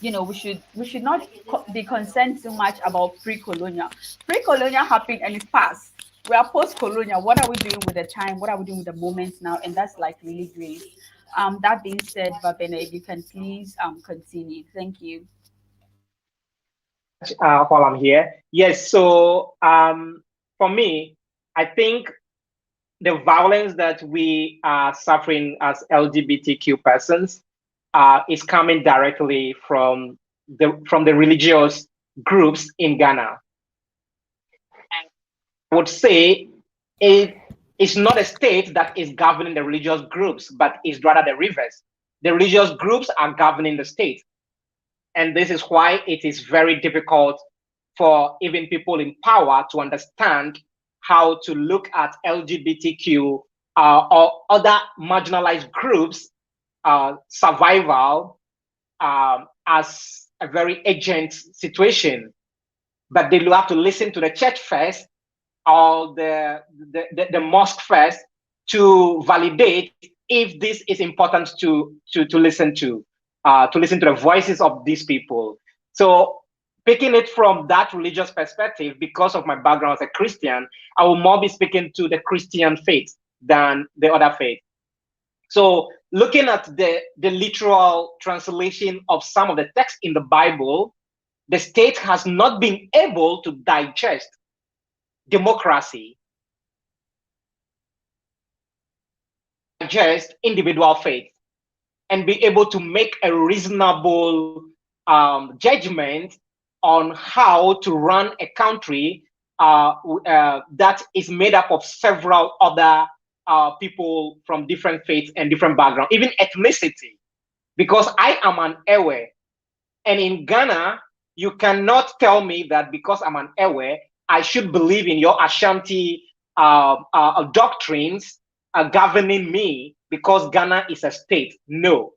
we should not be concerned too much about pre-colonial. Pre-colonial happened and it's past. We are post-colonial. What are we doing with the time? What are we doing with the moments now? And that's like really great. That being said, Babene, if you can please continue. Thank you. While I'm here, yes. So for me, I think the violence that we are suffering as LGBTQ persons is coming directly from the religious groups in Ghana. I would say it is not a state that is governing the religious groups, but is rather the reverse. The religious groups are governing the state. And this is why it is very difficult for even people in power to understand how to look at LGBTQ or other marginalized groups' survival as a very urgent situation. But they will have to listen to the church first or the mosque first to validate if this is important to listen to the voices of these people. So picking it from that religious perspective, because of my background as a Christian, I will more be speaking to the Christian faith than the other faith. So looking at the literal translation of some of the texts in the Bible, the state has not been able to digest democracy, digest individual faith, and be able to make a reasonable judgment on how to run a country that is made up of several other people from different faiths and different backgrounds, even ethnicity. Because I am an Ewe, and in Ghana, you cannot tell me that because I'm an Ewe, I should believe in your Ashanti doctrines governing me because Ghana is a state. No.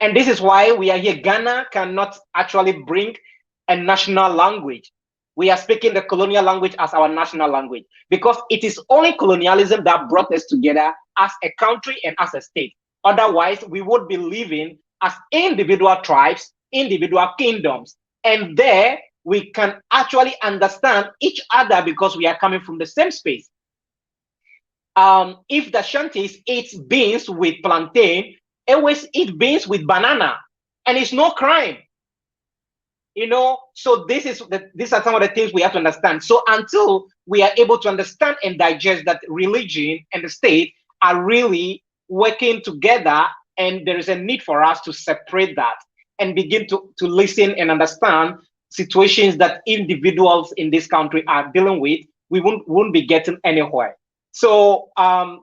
And this is why we are here. Ghana cannot actually bring a national language. we are speaking the colonial language as our national language, because it is only colonialism that brought us together as a country and as a state. Otherwise, we would be living as individual tribes, individual kingdoms, and there we can actually understand each other because we are coming from the same space. If the Shanties eat beans with plantain, always eat beans with banana, and it's no crime. So these are some of the things we have to understand. So until we are able to understand and digest that religion and the state are really working together, and there is a need for us to separate that and begin to listen and understand situations that individuals in this country are dealing with, we won't be getting anywhere. So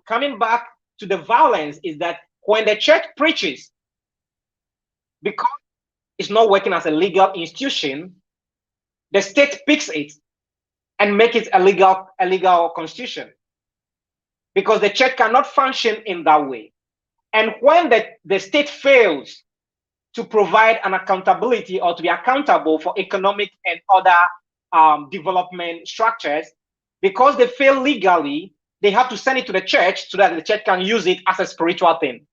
coming back to the violence is that when the church preaches, because it's not working as a legal institution, the state picks it and make it a legal constitution, because the church cannot function in that way. And when the state fails to provide an accountability or to be accountable for economic and other development structures, because they fail legally, they have to send it to the church so that the church can use it as a spiritual thing.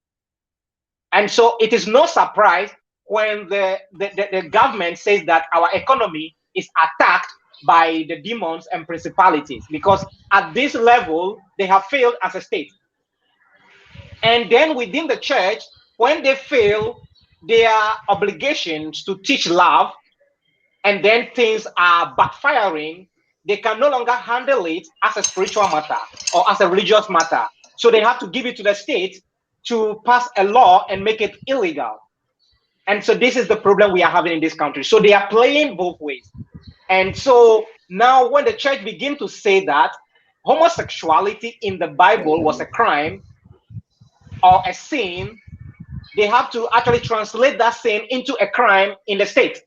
And so it is no surprise when the government says that our economy is attacked by the demons and principalities, because at this level, they have failed as a state. And then within the church, when they fail their obligations to teach love, and then things are backfiring, they can no longer handle it as a spiritual matter or as a religious matter. So they have to give it to the state to pass a law and make it illegal. And so this is the problem we are having in this country. So they are playing both ways. And so now when the church begins to say that homosexuality in the Bible was a crime or a sin, they have to actually translate that sin into a crime in the state.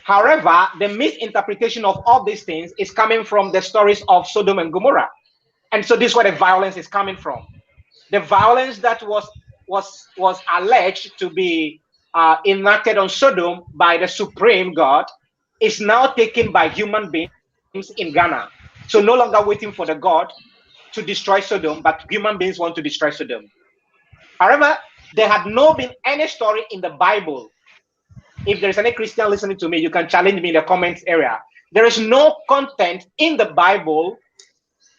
However, the misinterpretation of all these things is coming from the stories of Sodom and Gomorrah. And so this is where the violence is coming from. The violence that was alleged to be enacted on Sodom by the supreme God is now taken by human beings in Ghana. So no longer waiting for the God to destroy Sodom, but human beings want to destroy Sodom. However, there had not been any story in the Bible. If there's any Christian listening to me, you can challenge me in the comments area. There is no content in the Bible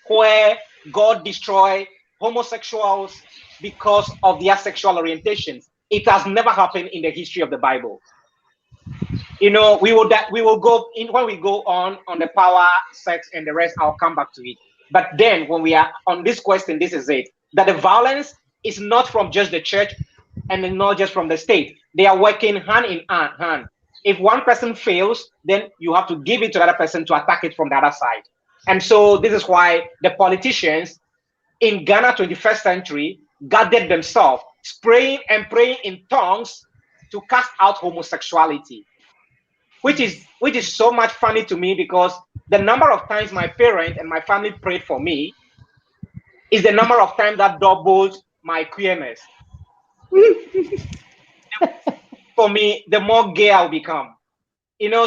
where God destroyed homosexuals because of their sexual orientations. It has never happened in the history of the Bible. We will go in when we go on the power, sex, and the rest. I'll come back to it. But then when we are on this question, this is it: that the violence is not from just the church and not just from the state. They are working hand in hand. If one person fails, then you have to give it to the other person to attack it from the other side. And so this is why the politicians in Ghana 21st century gathered themselves, praying and praying in tongues to cast out homosexuality, which is so much funny to me, because the number of times my parents and my family prayed for me is the number of times that doubled my queerness. For me, the more gay I'll become.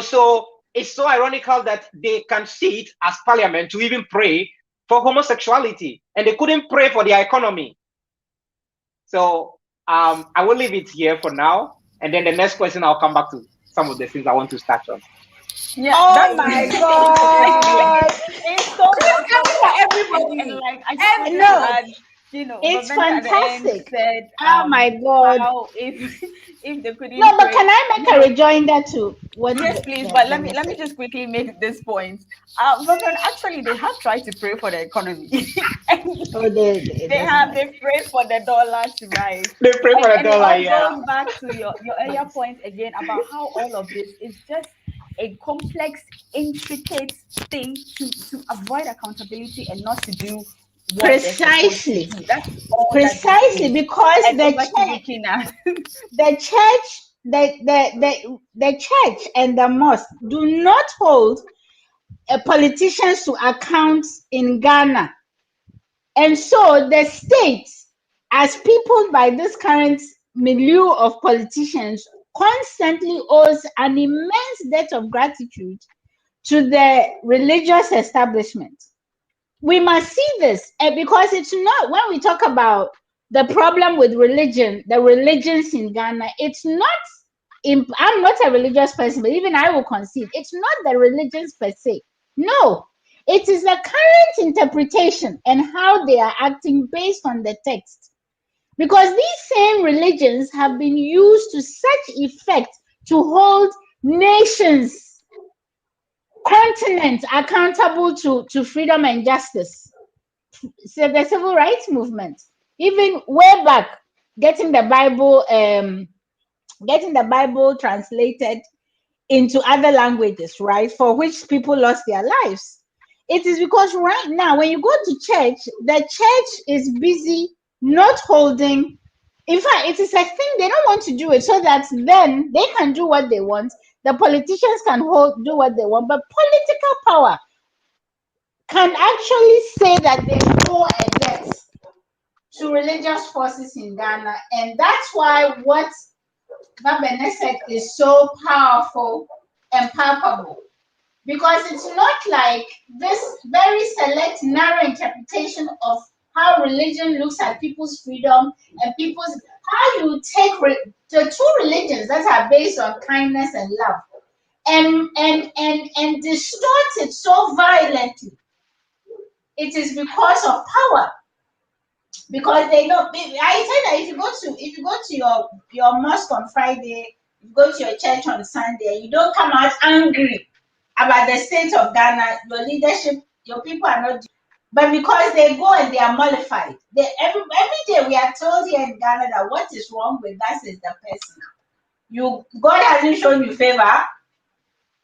So it's so ironical that they can sit as parliament to even pray for homosexuality, and they couldn't pray for their economy. So I will leave it here for now, and then the next question I'll come back to some of the things I want to start on. Yeah, oh my God. It's so for everybody. And like I No. just add, It's Lavender at the end fantastic. said, Oh my God. how if they couldn't No, but pray- can I make a rejoinder to what? Yes, please. But let me just quickly make this point. Reverend, actually, they have tried to pray for the economy. They prayed for the dollar to rise. They pray for the dollar, yeah. Going back to your earlier point again about how all of this is just a complex, intricate thing to avoid accountability and not to do what precisely. That's all precisely because the church and the mosque do not hold politicians to account in Ghana, and so the state, as peopled by this current milieu of politicians, constantly owes an immense debt of gratitude to the religious establishment. We must see this, and because it's not, when we talk about the problem with religion, the religions in Ghana, it's not I'm not a religious person, but even I will concede it's not the religions per se. No, it is the current interpretation and how they are acting based on the text. Because these same religions have been used to such effect to hold nations, continents accountable to freedom and justice. So the civil rights movement, even way back, getting the Bible translated into other languages, right? For which people lost their lives. It is because right now, when you go to church, the church is busy not holding. In fact, it is a thing they don't want to do it so that then they can do what they want. The politicians can do what they want, but political power can actually say that they owe a debt to religious forces in Ghana, and that's why what Babene said is so powerful and palpable, because it's not like this very select, narrow interpretation of how religion looks at people's freedom and people's how you take the two religions that are based on kindness and love and distort it so violently. It is because of power. Because they know, I said that if you go to your mosque on Friday, you go to your church on Sunday, you don't come out angry about the state of Ghana, your leadership, your people are not, but because they go and they are mollified. Every day we are told here in Ghana that what is wrong with us is the person. God hasn't shown you favor.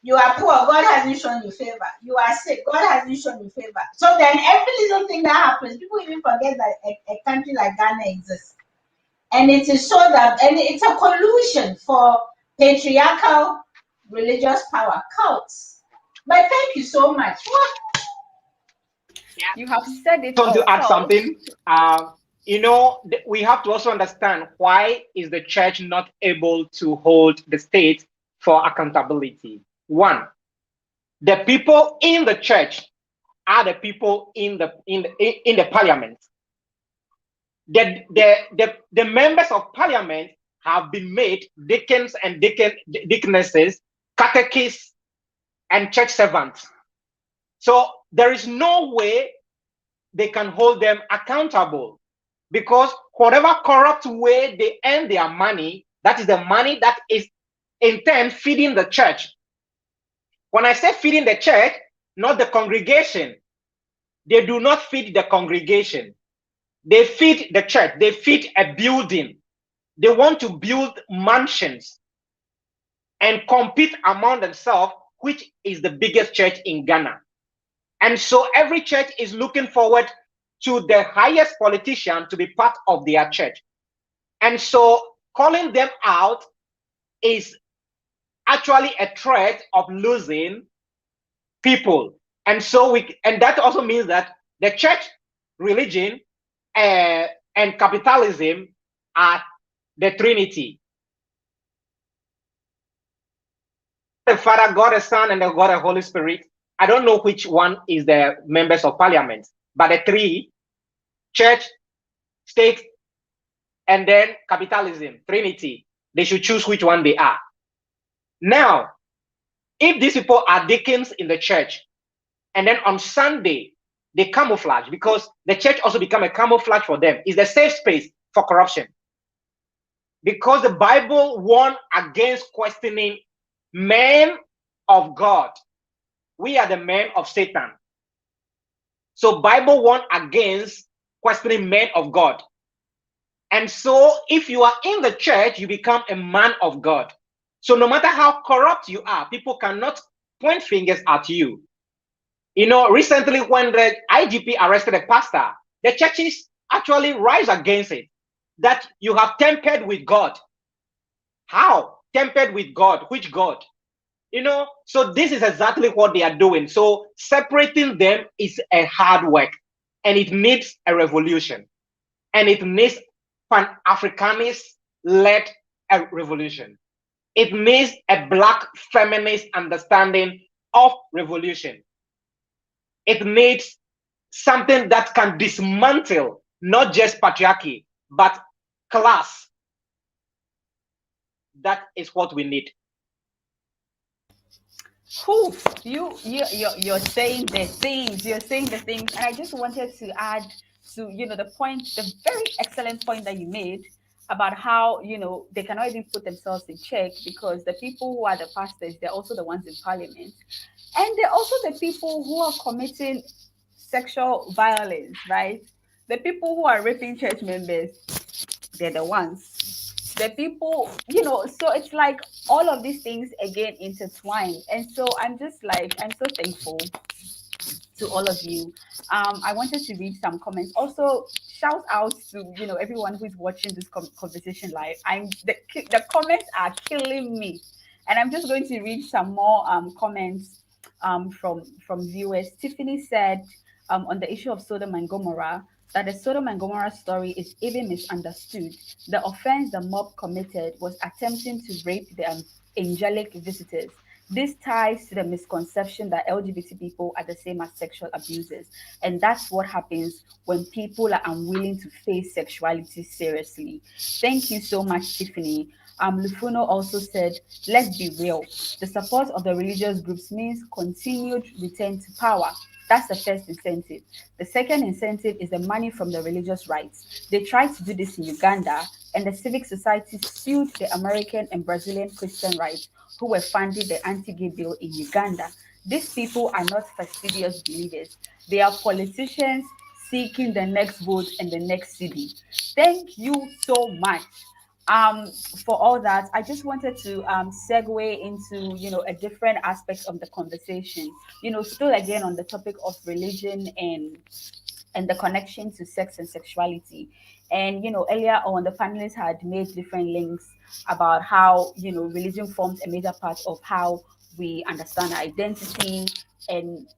You are poor, God hasn't shown you favor. You are sick, God hasn't shown you favor. So then every little thing that happens, people even forget that a country like Ghana exists. And it is so that, and it's a collusion for patriarchal religious power cults. But thank you so much. What? You have said it I want all. to add something. We have to also understand why is the church not able to hold the state for accountability. One, the people in the church are the people in the parliament. The members of parliament have been made deacons and deaconesses, catechists, and church servants. So there is no way they can hold them accountable, because whatever corrupt way they earn their money, that is the money that is in turn feeding the church. When I say feeding the church, not the congregation. They do not feed the congregation. They feed the church. They feed a building. They want to build mansions and compete among themselves, which is the biggest church in Ghana. And so every church is looking forward to the highest politician to be part of their church. And so calling them out is actually a threat of losing people. And so that also means that the church, religion, and capitalism are the Trinity. The Father, God the Son, and the God the Holy Spirit. I don't know which one is the members of parliament, but the three, church, state, and then capitalism, Trinity, they should choose which one they are. Now, if these people are deacons in the church, and then on Sunday, they camouflage, because the church also become a camouflage for them. It's the safe space for corruption. Because the Bible warned against questioning men of God. We are the men of Satan. So Bible warned against questioning men of God. And so if you are in the church, you become a man of God. So no matter how corrupt you are, people cannot point fingers at you. Recently when the IGP arrested a pastor, the churches actually rise against it, that you have tempered with God. How? Tempered with God? Which God? So this is exactly what they are doing. So separating them is a hard work, and it needs a revolution, and it needs Pan-Africanist-led revolution. It needs a Black feminist understanding of revolution. It needs something that can dismantle not just patriarchy, but class. That is what we need. Whew, you're saying the things, you're saying the things, and I just wanted to add to the point, the very excellent point that you made about how they cannot even put themselves in check because the people who are the pastors, they're also the ones in parliament, and they're also the people who are committing sexual violence, right? The people who are raping church members, they're the ones. The people, so it's like all of these things again intertwine. And so I'm so thankful to all of you. I wanted to read some comments. Also, shout out to everyone who's watching this conversation live. The comments are killing me, and I'm just going to read some more comments from viewers. Tiffany said on the issue of Sodom and Gomorrah that the Sodom and Gomorrah story is even misunderstood. The offense the mob committed was attempting to rape the angelic visitors. This ties to the misconception that LGBT people are the same as sexual abusers. And that's what happens when people are unwilling to face sexuality seriously. Thank you so much, Tiffany. Lufuno also said, let's be real. The support of the religious groups means continued return to power. That's the first incentive. The second incentive is the money from the religious rights. They tried to do this in Uganda, and the civic society sued the American and Brazilian Christian rights who were funding the anti-gay bill in Uganda. These people are not fastidious believers. They are politicians seeking the next vote and the next CD. Thank you so much um for all that. I just wanted to segue into a different aspect of the conversation, still again on the topic of religion and the connection to sex and sexuality. And earlier on, the panelists had made different links about how religion forms a major part of how we understand our identity, and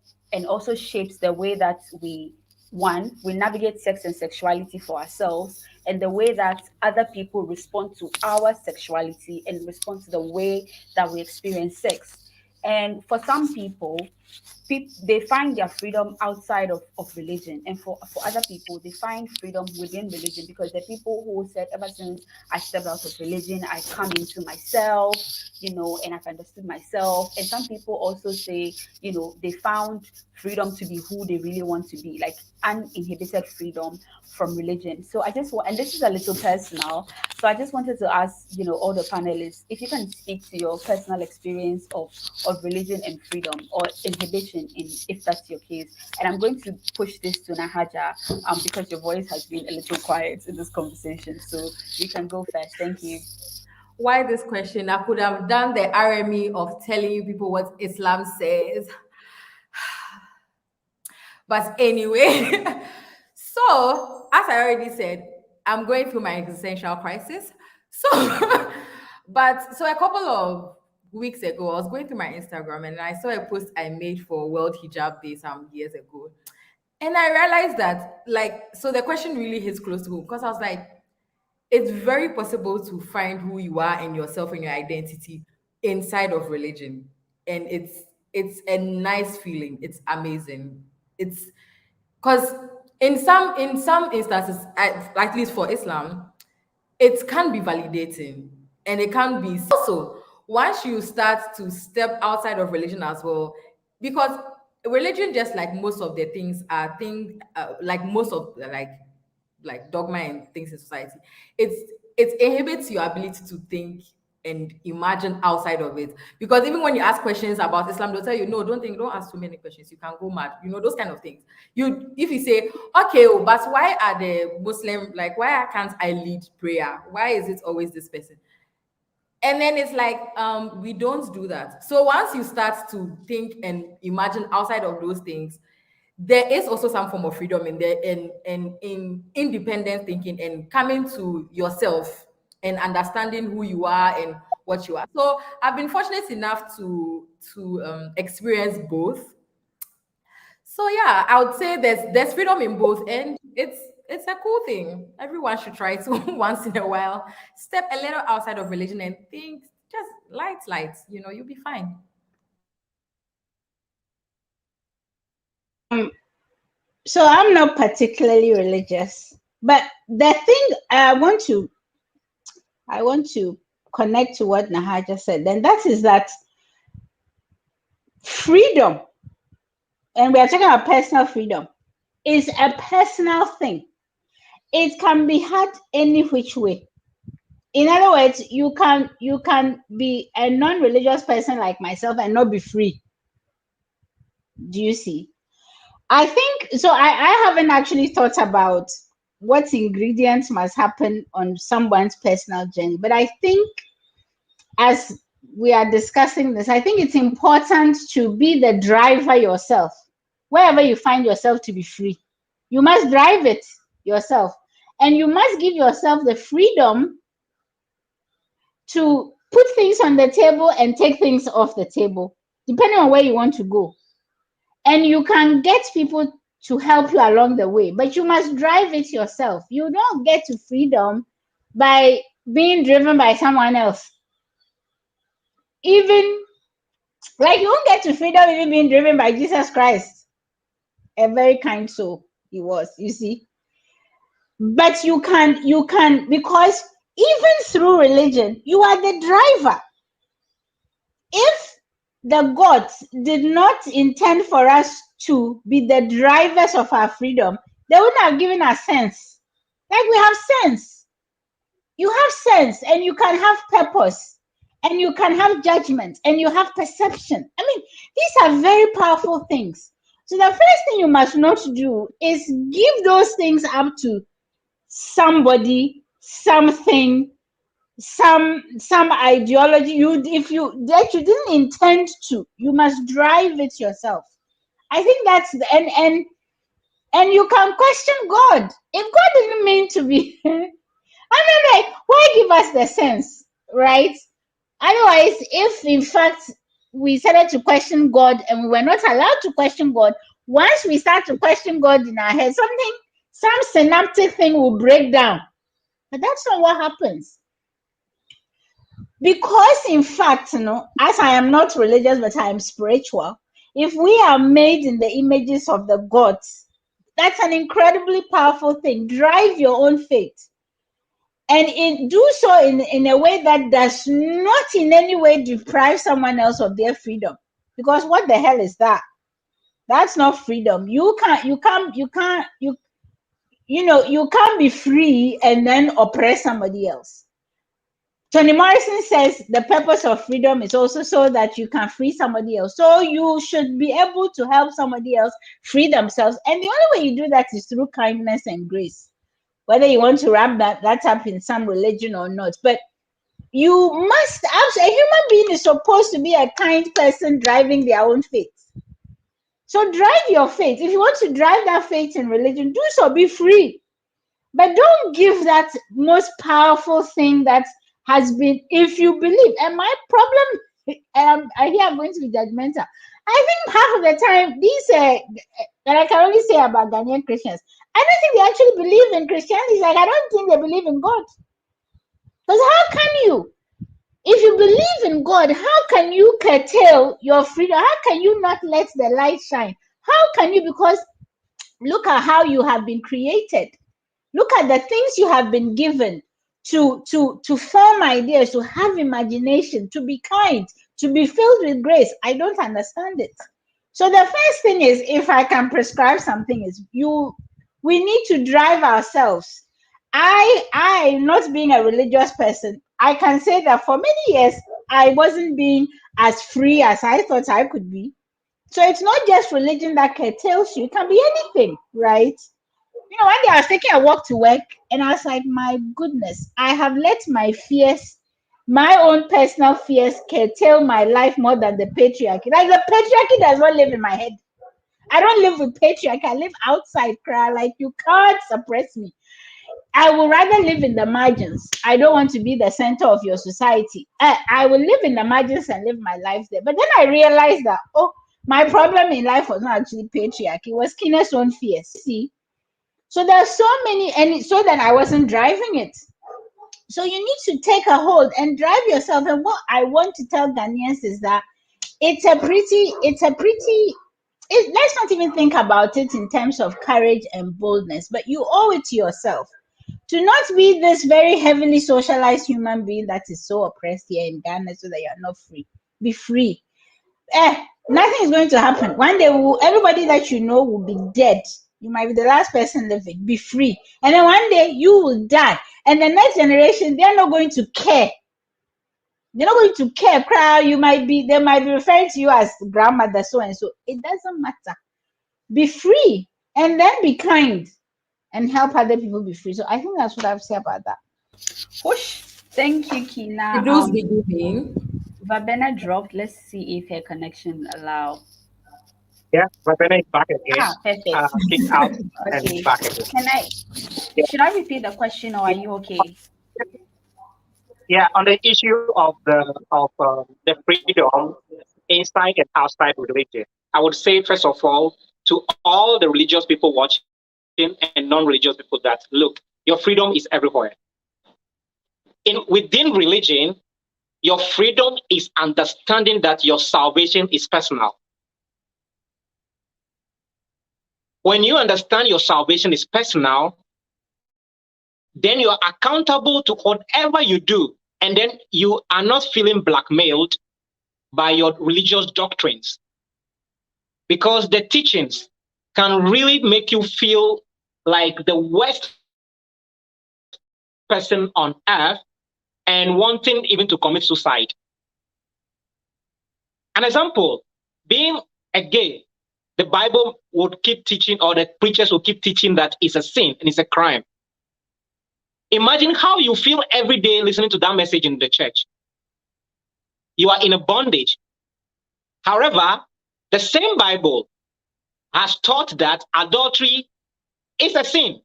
also shapes the way that we navigate sex and sexuality for ourselves, and the way that other people respond to our sexuality and respond to the way that we experience sex. And for some people, they find their freedom outside of religion, and for other people they find freedom within religion, because the people who said, ever since I stepped out of religion, I come into myself, and I've understood myself. And some people also say, they found freedom to be who they really want to be, like uninhibited freedom from religion. So I just want, and this is a little personal, so I just wanted to ask, all the panelists, if you can speak to your personal experience of religion and freedom or inhibition, if that's your case. And I'm going to push this to Nahaja because your voice has been a little quiet in this conversation. So you can go first. Thank you. Why this question? I could have done the RME of telling you people what Islam says. But anyway, so as I already said, I'm going through my existential crisis. So, so a couple of weeks ago, I was going through my Instagram and I saw a post I made for World Hijab Day some years ago. And I realized that, so the question really hits close to home, because I was like, it's very possible to find who you are and yourself and your identity inside of religion. And it's a nice feeling. It's amazing. It's because in some instances, at least for Islam, it can be validating, and it can be also once you start to step outside of religion as well, because religion, just like most of the things, are things like most of like dogma and things in society, it inhibits your ability to think and imagine outside of it. Because even when you ask questions about Islam, they'll tell you, no, don't ask too many questions, you can go mad, those kind of things. If you say, okay, oh, but why are the Muslim, like, why can't I lead prayer, why is it always this person? And then it's like, we don't do that. So once you start to think and imagine outside of those things, there is also some form of freedom in there, and in independent thinking and coming to yourself and understanding who you are and what you are. So I've been fortunate enough to experience both. So yeah, I would say there's freedom in both, and it's a cool thing. Everyone should try to once in a while step a little outside of religion and think just light, you'll be fine. So I'm not particularly religious, but the thing I want to connect to what Nahaja said, and that is that freedom, and we are talking about personal freedom, is a personal thing. It can be had any which way. In other words, you can be a non-religious person like myself and not be free. Do you see? I think so. I haven't actually thought about what ingredients must happen on someone's personal journey, but I think as we are discussing this, I think it's important to be the driver yourself. Wherever you find yourself to be free, you must drive it yourself, and you must give yourself the freedom to put things on the table and take things off the table, depending on where you want to go. And you can get people to help you along the way, but you must drive it yourself. You don't get to freedom by being driven by someone else. Even like you won't get to freedom even being driven by Jesus Christ, a very kind soul he was, you see. But you can, because even through religion, you are the driver. If the gods did not intend for us to be the drivers of our freedom, they wouldn't have given us sense. Like we have sense. You have sense, and you can have purpose, and you can have judgment, and you have perception. I mean, these are very powerful things. So the first thing you must not do is give those things up to somebody, something, some ideology. If you didn't intend to, you must drive it yourself. I think that's the, and you can question God. If God didn't mean to be I mean, like, why give us the sense, right? Otherwise, if in fact we started to question God and we were not allowed to question God, once we start to question God in our head, some synaptic thing will break down. But that's not what happens. Because in fact, as I am not religious, but I am spiritual, if we are made in the images of the gods, that's an incredibly powerful thing. Drive your own faith. And do so in a way that does not in any way deprive someone else of their freedom. Because what the hell is that? That's not freedom. You can't be free and then oppress somebody else. Toni Morrison says the purpose of freedom is also so that you can free somebody else. So you should be able to help somebody else free themselves. And the only way you do that is through kindness and grace. Whether you want to wrap that up in some religion or not. But you must, a human being is supposed to be a kind person driving their own faith. So drive your faith. If you want to drive that faith in religion, do so, be free. But don't give that most powerful thing that has been, if you believe, and my problem, I hear I'm going to be judgmental. I think half of the time, that I can only say about Ghanaian Christians, I don't think they actually believe in Christianity. Like, I don't think they believe in God. Because how can you? If you believe in God, how can you curtail your freedom? How can you not let the light shine? How can you? Because look at how you have been created. Look at the things you have been given to form ideas, to have imagination, to be kind, to be filled with grace. I don't understand it. So the first thing is, if I can prescribe something, is we need to drive ourselves. I not being a religious person, I can say that for many years I wasn't being as free as I thought I could be. So it's not just religion that curtails you, it can be anything, right? One day I was taking a walk to work and I was like, my goodness, I have let my fears, my own personal fears, curtail my life more than the patriarchy. Like, the patriarchy does not live in my head. I don't live with patriarchy. I live outside, cry. Like, you can't suppress me. I would rather live in the margins. I don't want to be the center of your society. I will live in the margins and live my life there. But then I realized that, my problem in life was not actually patriarchy. It was Kine's own fears. See? So there are so many, and so that I wasn't driving it. So you need to take a hold and drive yourself. And what I want to tell Ghanaians is that it's a pretty let's not even think about it in terms of courage and boldness, but you owe it to yourself to not be this very heavily socialized human being that is so oppressed here in Ghana so that you're not free. Be free. Nothing is going to happen. One day, everybody that you know will be dead. You might be the last person living. Be free. And then one day, you will die. And the next generation, they're not going to care. They're not going to care. They might be referring to you as grandmother so and so. It doesn't matter. Be free and then be kind and help other people be free. So I think that's what I have to say about that. Whoosh. Thank you, Kina. Those beginning. Vabena dropped. Let's see if her connection allow. Yeah, Fatima is back again. Perfect. Kicked out and Okay. back again. Yeah. Should I repeat the question or are you okay? Yeah, on the issue of the freedom inside and outside religion, I would say first of all to all the religious people watching and non-religious people that look, your freedom is everywhere. Within religion, your freedom is understanding that your salvation is personal. When you understand your salvation is personal, then you are accountable to whatever you do, and then you are not feeling blackmailed by your religious doctrines, because the teachings can really make you feel like the worst person on earth and wanting even to commit suicide. An example, being a gay, the Bible would keep teaching, or the preachers will keep teaching, that it's a sin and it's a crime. Imagine how you feel every day listening to that message in the church. You are in a bondage. However, the same Bible has taught that adultery is a sin,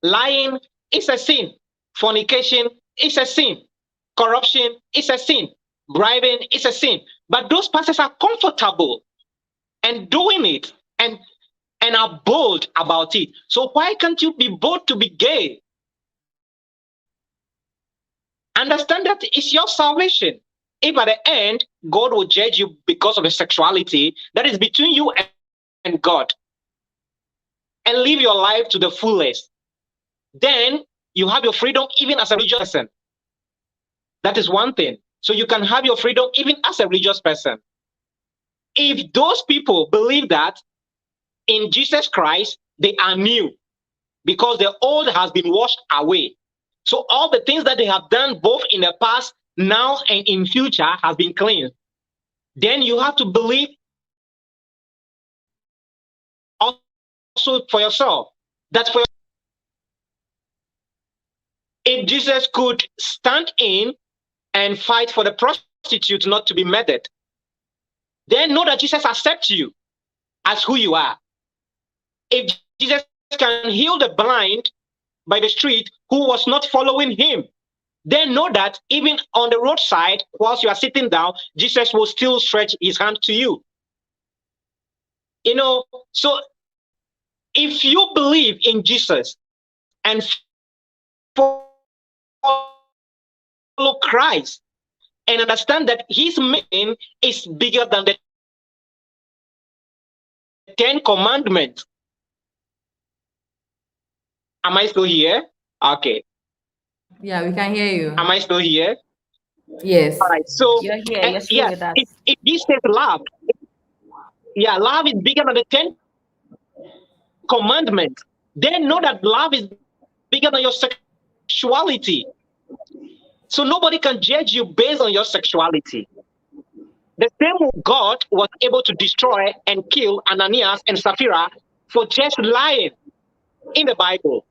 lying is a sin, fornication is a sin, corruption is a sin, bribing is a sin. But those pastors are comfortable and doing it and are bold about it. So why can't you be bold to be gay? Understand that it's your salvation. If at the end, God will judge you because of the sexuality that is between you and God, and live your life to the fullest, then you have your freedom even as a religious person. That is one thing. So you can have your freedom even as a religious person. If those people believe that in Jesus Christ, they are new because the old has been washed away. So all the things that they have done both in the past, now, and in future has been cleansed. Then you have to believe also for yourself that if Jesus could stand in and fight for the prostitute not to be murdered, then know that Jesus accepts you as who you are. If Jesus can heal the blind by the street who was not following him, then know that even on the roadside, whilst you are sitting down, Jesus will still stretch his hand to you. So if you believe in Jesus and follow Christ and understand that his mission is bigger than the 10 commandments. Am I still here? Okay. Yeah, we can hear you. Am I still here? Yes. All right. So You're here. You're still with us. If this says love, love is bigger than the 10 commandments. Then know that love is bigger than your sexuality. So nobody can judge you based on your sexuality. The same God was able to destroy and kill Ananias and Sapphira for just lying in the Bible.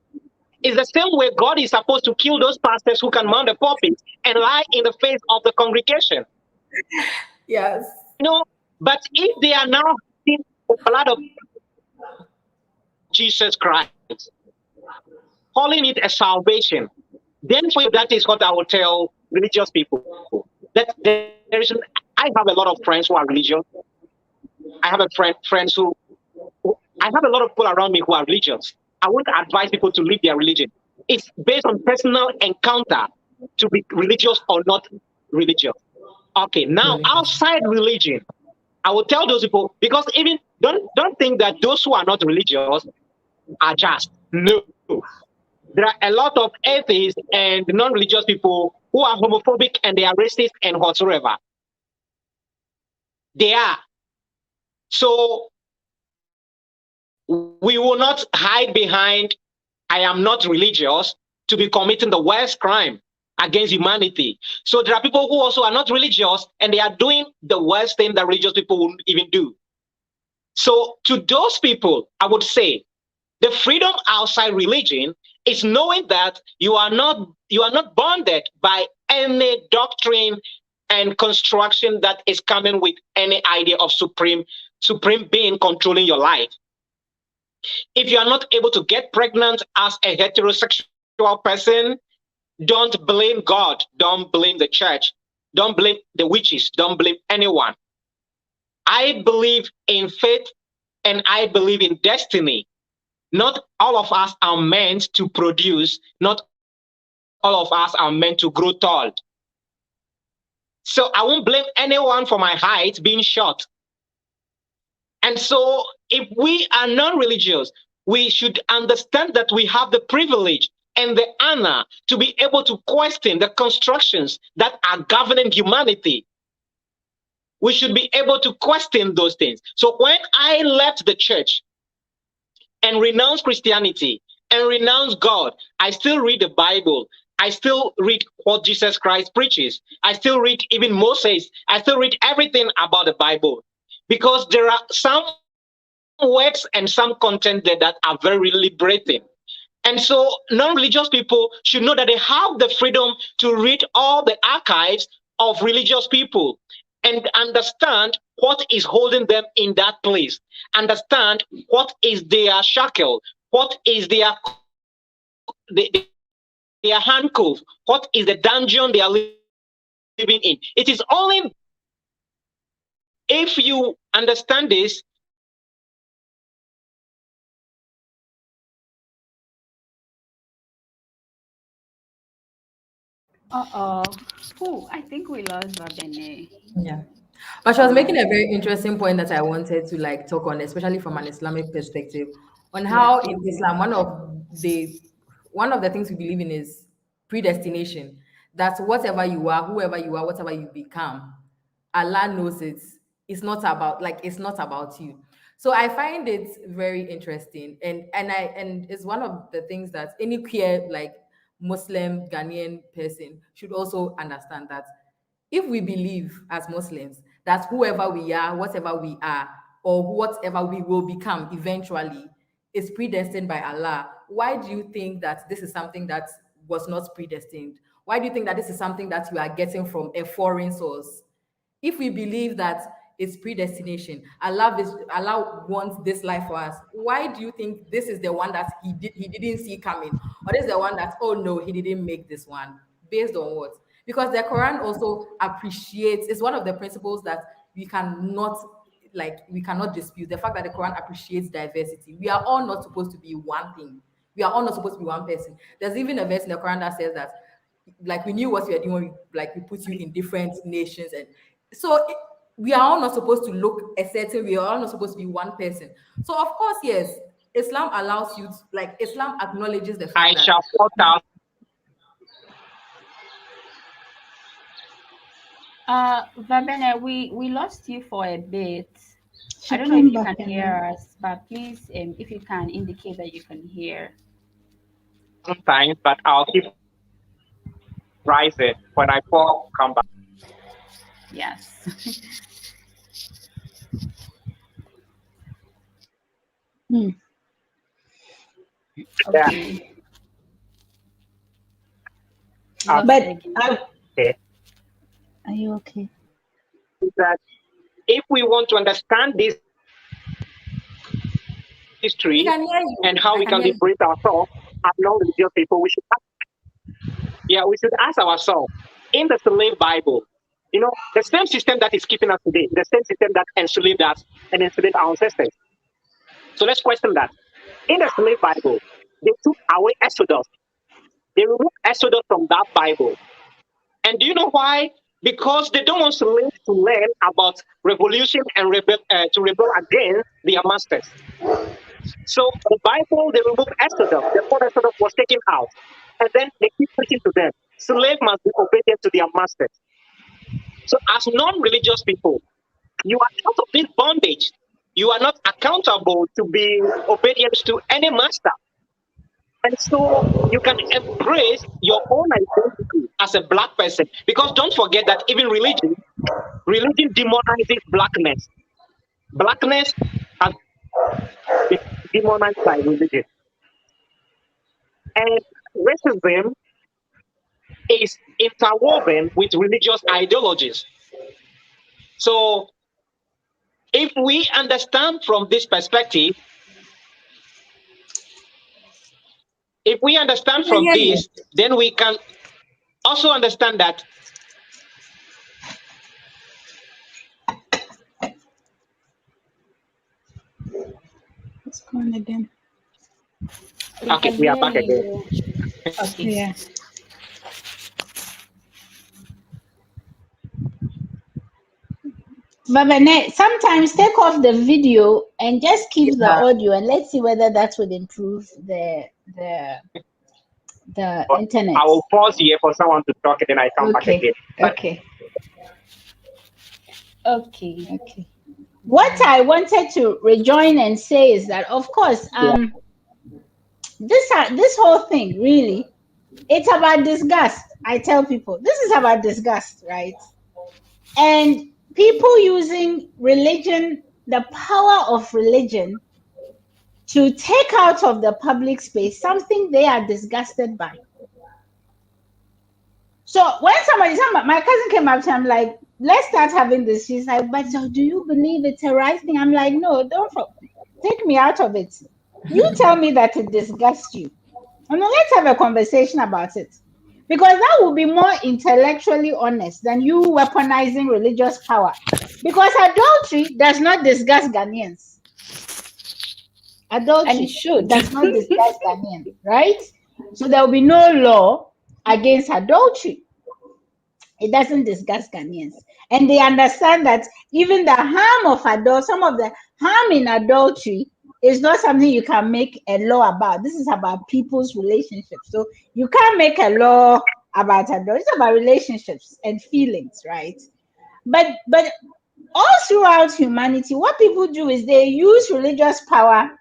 It's the same way God is supposed to kill those pastors who can mount the pulpit and lie in the face of the congregation. Yes. But if they are now in the blood of Jesus Christ, calling it a salvation, then for you, that is what I will tell religious people. That I have a lot of friends who are religious. I have friends who I have a lot of people around me who are religious. I won't advise people to leave their religion. It's based on personal encounter to be religious or not religious. Okay, now outside religion, I will tell those people, because even Don't think that those who are not religious are just. No. There are a lot of atheists and non-religious people who are homophobic and they are racist and whatsoever. They are. So we will not hide behind I am not religious to be committing the worst crime against humanity. So there are people who also are not religious and they are doing the worst thing that religious people wouldn't even do. So to those people, I would say the freedom outside religion is knowing that you are not bonded by any doctrine and construction that is coming with any idea of supreme being controlling your life. If you are not able to get pregnant as a heterosexual person, don't blame God, don't blame the church, don't blame the witches, don't blame anyone. I believe in faith and I believe in destiny. Not all of us are meant to produce, not all of us are meant to grow tall. So I won't blame anyone for my height being short. And so if we are non-religious, we should understand that we have the privilege and the honor to be able to question the constructions that are governing humanity. We should be able to question those things. So when I left the church and renounced Christianity and renounced God, I still read the Bible. I still read what Jesus Christ preaches. I still read even Moses. I still read everything about the Bible because there are some words and some content there that are very liberating. And so non-religious people should know that they have the freedom to read all the archives of religious people and understand what is holding them in that place. Understand what is their shackle, what is their handcuff, what is the dungeon they are living in. It is only if you understand this, you will be able to question the constructions that are governing humanity. Uh-oh. Who? I think we lost Babene. Yeah. But she was making a very interesting point that I wanted to like talk on, especially from an Islamic perspective, on Yeah. how in Islam one of the things we believe in is predestination. That whatever you are, whoever you are, whatever you become, Allah knows it. It's not about you. So I find it very interesting, and it's one of the things that any queer like Muslim Ghanaian person should also understand that if we believe as Muslims that whoever we are, whatever we are, or whatever we will become eventually is predestined by Allah, why do you think that this is something that was not predestined? Why do you think that this is something that you are getting from a foreign source? If we believe that it's predestination, Allah wants this life for us, why do you think this is the one that he didn't see coming? Or this is the one that, oh no, he didn't make this one? Based on what? Because the Quran also appreciates, it's one of the principles that we cannot dispute the fact that the Quran appreciates diversity. We are all not supposed to be one thing. We are all not supposed to be one person. There's even a verse in the Quran that says that like we knew what we were doing when we put you in different nations, and so we are all not supposed to look a certain way. We are all not supposed to be one person. So of course, yes, Islam allows you to, like, Islam acknowledges the I fact that shall point out. Babene, we lost you for a bit. She I don't know if came you back can and hear us, but please, if you can indicate that you can hear. Sometimes, but I'll keep rising when I fall, come back. Yes. hmm. Yeah. Okay. I'll Lost But again. say are you okay? that if we want to understand this we history can hear and you. how I we can can hear you. liberate ourselves as non-religious people, we should ask ourselves in the slave Bible, the same system that is keeping us today, the same system that enslaved us and enslaved our ancestors. So let's question that. In the slave Bible, they took away Exodus. They removed Exodus from that Bible. And do you know why because they don't want slaves to learn about revolution and to rebel against their masters. So the Bible, they remove Exodus. The word Exodus was taken out. And then they keep preaching to them. Slaves must be obedient to their masters. So as non-religious people, you are out of this bondage. You are not accountable to be obedient to any master. And so you can embrace your own identity as a black person. Because don't forget that even religion demonizes blackness. Blackness has been demonized by religion. And racism is interwoven with religious ideologies. So if we understand from this perspective, if we understand from this, then we can also understand that What's going on again? okay, we are back again. Okay. Yeah. But sometimes take off the video and just keep the audio, and let's see whether that would improve the internet. I will pause here for someone to talk and then I come back again. Okay. Okay. What I wanted to rejoin and say is that, of course, this whole thing really, it's about disgust. I tell people this is about disgust, right? And people using religion, the power of religion, to take out of the public space something they are disgusted by. So when my cousin came up to me, I'm like, let's start having this. She's like, but so do you believe it's a right thing? I'm like, no, don't take me out of it. You tell me that it disgusts you. And then let's have a conversation about it. Because that would be more intellectually honest than you weaponizing religious power. Because adultery does not disgust Ghanaians. Adultery does not disgust Ghanaians, right? So there will be no law against adultery. It doesn't disgust Ghanaians. And they understand that even the harm of adultery, some of the harm in adultery is not something you can make a law about. This is about people's relationships. So you can't make a law about adultery. It's about relationships and feelings, right? But all throughout humanity, what people do is they use religious power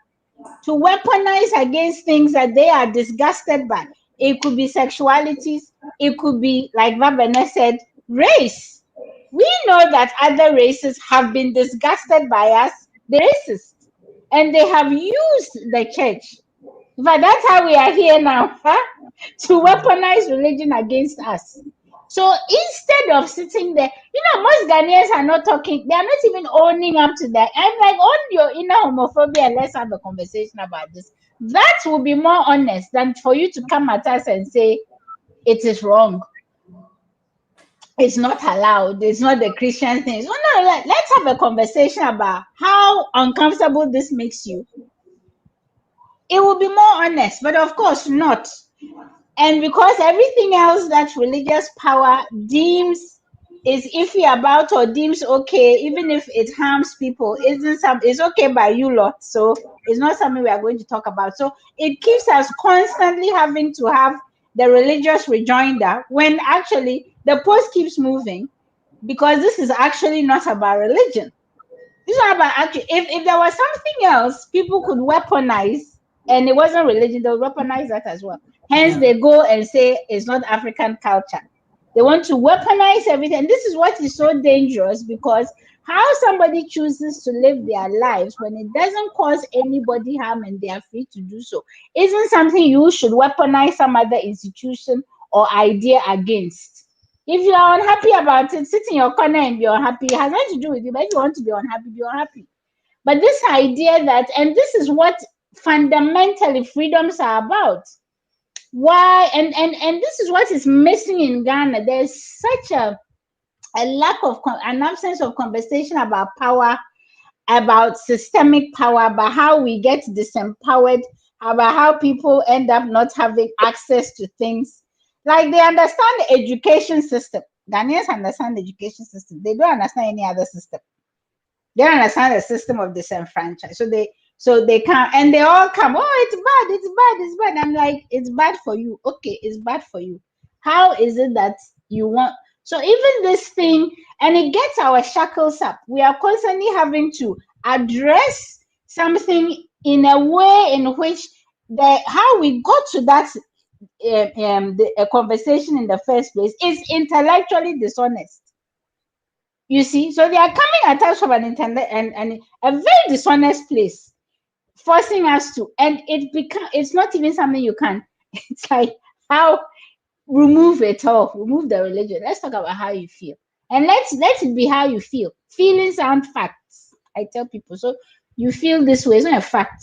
to weaponize against things that they are disgusted by. It could be sexualities. It could be, like Vabene said, race. We know that other races have been disgusted by us. They're racist. And they have used the church. But that's how we are here now, to weaponize religion against us. So instead of sitting there, most Ghanaians are not talking, they are not even owning up to that. I'm like, own your inner homophobia and let's have a conversation about this. That will be more honest than for you to come at us and say it is wrong. It's not allowed. It's not the Christian thing. No, let's have a conversation about how uncomfortable this makes you. It will be more honest, but of course not. And because everything else that religious power deems is iffy about or deems okay, even if it harms people, it's okay by you lot. So it's not something we are going to talk about. So it keeps us constantly having to have the religious rejoinder when actually the post keeps moving, because this is actually not about religion. This is not about actually, if there was something else people could weaponize and it wasn't religion, they'll weaponize that as well. Hence, they go and say it's not African culture. They want to weaponize everything. And this is what is so dangerous, because how somebody chooses to live their lives when it doesn't cause anybody harm and they are free to do so isn't something you should weaponize some other institution or idea against. If you are unhappy about it, sit in your corner and be unhappy. It has nothing to do with you, but if you want to be unhappy. But this idea that, and this is what fundamentally freedoms are about. Why, and this is what is missing in Ghana. There's such a lack of, an absence of conversation about power, about systemic power, about how we get disempowered, about how people end up not having access to things. Like, they understand the education system. Ghanaians understand the education system. They don't understand any other system. They don't understand the system of disenfranchisement. So they come and they all come. Oh, it's bad, it's bad, it's bad. I'm like, it's bad for you. Okay, it's bad for you. How is it that you want? So even this thing, and it gets our shackles up. We are constantly having to address something in a way in which the how we got to that conversation in the first place is intellectually dishonest. You see, so they are coming at us from an internet and a very dishonest place, forcing us to, and it's not even something you can. It's like how remove it all, remove the religion. Let's talk about how you feel, and let it be how you feel. Feelings aren't facts. I tell people, so you feel this way, it's not a fact.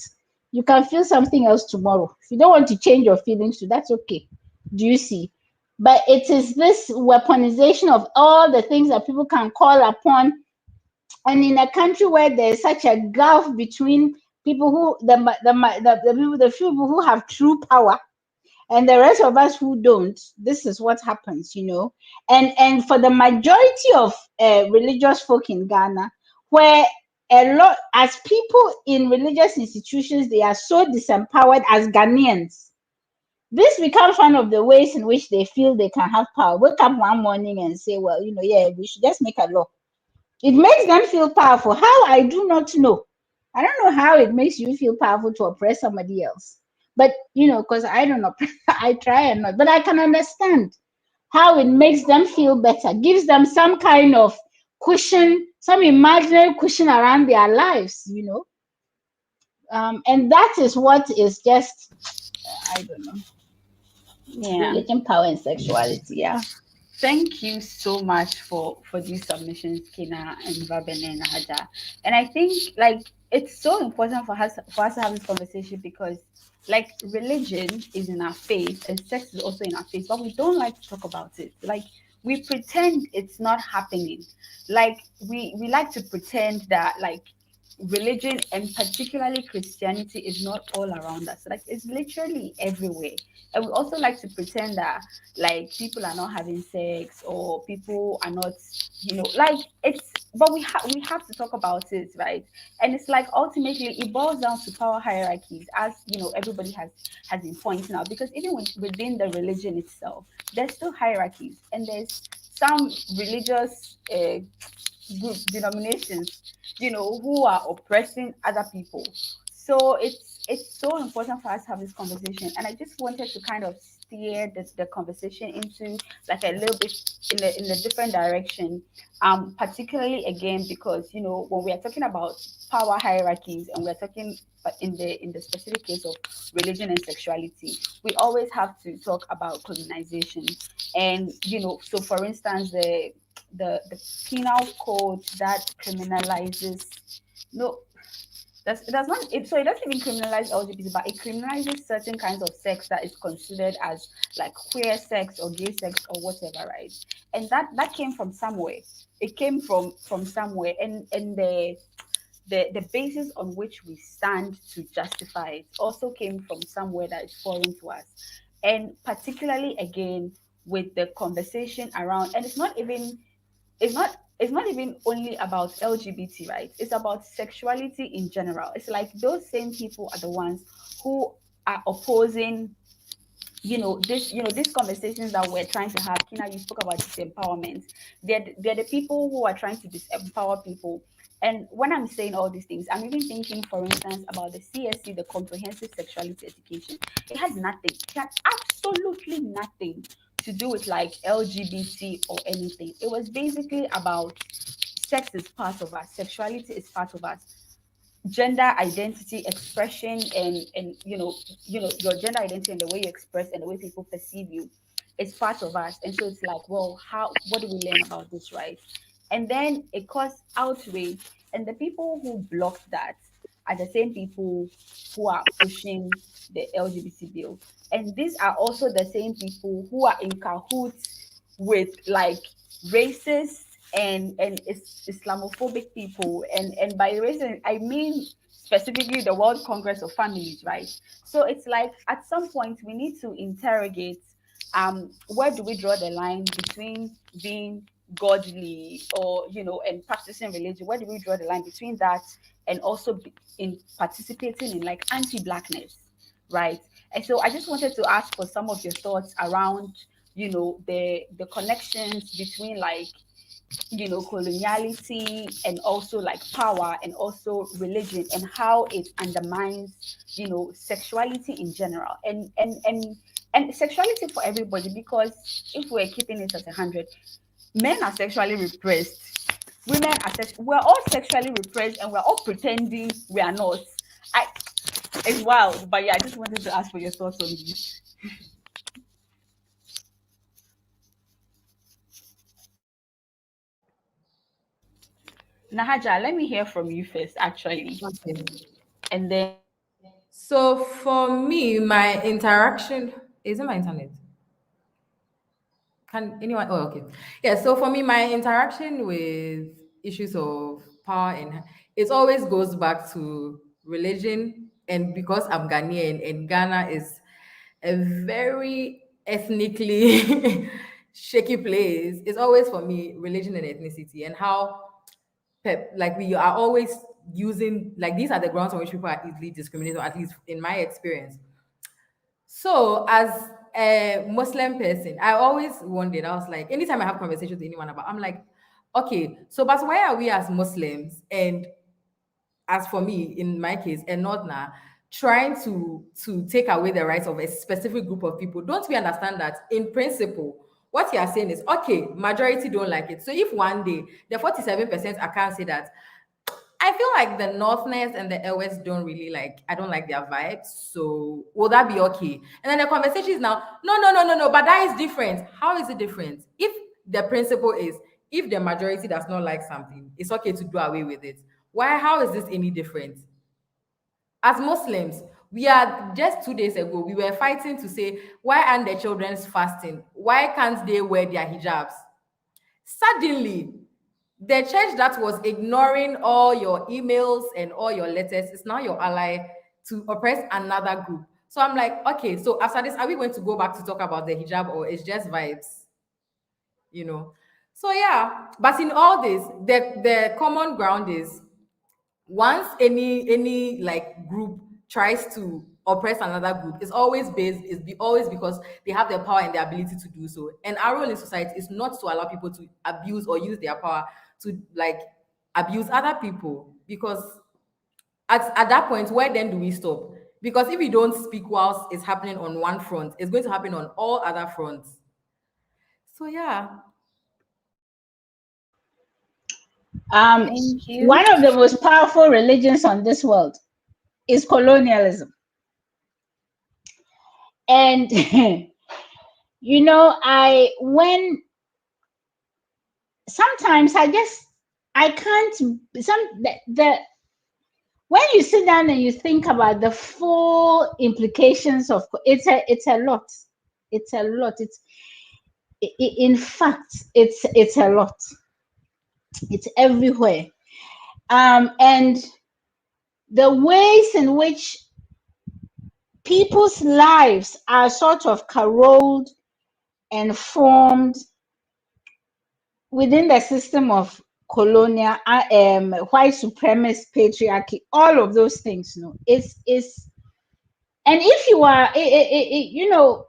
You can feel something else tomorrow. If you don't want to change your feelings to, that's okay. Do you see? But it is this weaponization of all the things that people can call upon, and in a country where there's such a gulf between people who the people, the few people who have true power and the rest of us who don't, this is what happens, and for the majority of religious folk in Ghana, where a lot, as people in religious institutions, they are so disempowered as Ghanaians. This becomes one of the ways in which they feel they can have power. Wake up one morning and say, well, yeah, we should just make a law. It makes them feel powerful. How? I do not know. I don't know how it makes you feel powerful to oppress somebody else. But, because I don't know, I try and not, but I can understand how it makes them feel better, gives them some kind of cushion, some imaginary cushion around their lives. And that is what is just, I don't know, Yeah. religion, power, and sexuality. Yeah. Thank you so much for these submissions, Kina and Babene and Haja. And I think like it's so important for us to have this conversation because like religion is in our faith and sex is also in our faith, but we don't like to talk about it. Like we pretend it's not happening. Like we like to pretend that like religion and particularly Christianity is not all around us. Like it's literally everywhere. And we also like to pretend that like people are not having sex or people are not, like it's but we have to talk about it, right? And it's like ultimately it boils down to power hierarchies, as everybody has been pointing out, because even within the religion itself, there's still hierarchies, and there's some religious group denominations, who are oppressing other people. So it's so important for us to have this conversation. And I just wanted to kind of steer the conversation into like a little bit in a different direction. Particularly again, because when we are talking about power hierarchies and we're talking in the specific case of religion and sexuality, we always have to talk about colonization. And so for instance, the penal code that criminalizes, no, that's not it, so it doesn't even criminalize LGBT, but it criminalizes certain kinds of sex that is considered as like queer sex or gay sex or whatever, right? And that came from somewhere. It came from somewhere, and the basis on which we stand to justify it also came from somewhere that is foreign to us. And particularly again with the conversation around, and it's not even only about LGBT, right? It's about sexuality in general. It's like those same people are the ones who are opposing, these conversations that we're trying to have. Kina, you spoke about disempowerment. They're the people who are trying to disempower people. And when I'm saying all these things, I'm even thinking, for instance, about the CSC, the Comprehensive Sexuality Education. It had nothing. It had absolutely nothing to do with like LGBT or anything. It was basically about sex is part of us, sexuality is part of us, gender identity expression, and your gender identity and the way you express and the way people perceive you is part of us. And so it's like, well, what do we learn about this, right? And then it caused outrage, and the people who blocked that are the same people who are pushing the LGBT bill. And these are also the same people who are in cahoots with like racist and Islamophobic people. And by racist, I mean specifically the World Congress of Families, right? So it's like at some point we need to interrogate where do we draw the line between being godly or, and practicing religion? Where do we draw the line between that and also in participating in like anti-blackness, right? And so I just wanted to ask for some of your thoughts around, the connections between like, coloniality and also like power and also religion, and how it undermines, sexuality in general, and sexuality for everybody. Because if we're keeping it at 100, men are sexually repressed, women are we're all sexually repressed, and we're all pretending we are not. I It's wild, but yeah, I just wanted to ask for your thoughts on this. Nahaja, let me hear from you first, actually, Okay. and then So for me, my interaction is it my internet? Can anyone? Oh, okay. Yeah. So for me, my interaction with issues of power and it always goes back to religion. And because I'm Ghanaian and Ghana is a very ethnically shaky place, it's always for me religion and ethnicity and how like we are always using like these are the grounds on which people are easily discriminated, or at least in my experience. So, as a Muslim person, I always wondered, I was like, anytime I have conversations with anyone about, I'm like, okay, so but why are we as Muslims and as for me, in my case, and not now, trying to take away the rights of a specific group of people? Don't we understand that in principle, what you are saying is okay, majority don't like it. So if one day the 47% I can't say that I feel like the Northerners and the West don't really like, I don't like their vibes. So will that be okay? And then the conversation is now, no, no, no, no, no, but that is different. How is it different? If the principle is, if the majority does not like something, it's okay to do away with it. Why, how is this any different? As Muslims, we are just 2 days ago, we were fighting to say, why aren't the children's fasting? Why can't they wear their hijabs? Suddenly, the church that was ignoring all your emails and all your letters is now your ally to oppress another group. So I'm like, okay, so after this, are we going to go back to talk about the hijab or it's just vibes? You know? So yeah, but in all this, the common ground is once any like group tries to oppress another group, it's always always because they have the power and the ability to do so. And our role in society is not to allow people to abuse or use their power to like abuse other people, because at that point, where then do we stop? Because if we don't speak whilst it's happening on one front, it's going to happen on all other fronts. So yeah. thank you. One of the most powerful religions on this world is colonialism. And I when sometimes I can't the when you sit down and you think about the full implications of it's a lot. It's a lot. In fact, it's a lot. It's everywhere. And the ways in which people's lives are sort of caroled and formed within the system of colonial white supremacist patriarchy, all of those things, it's and if you are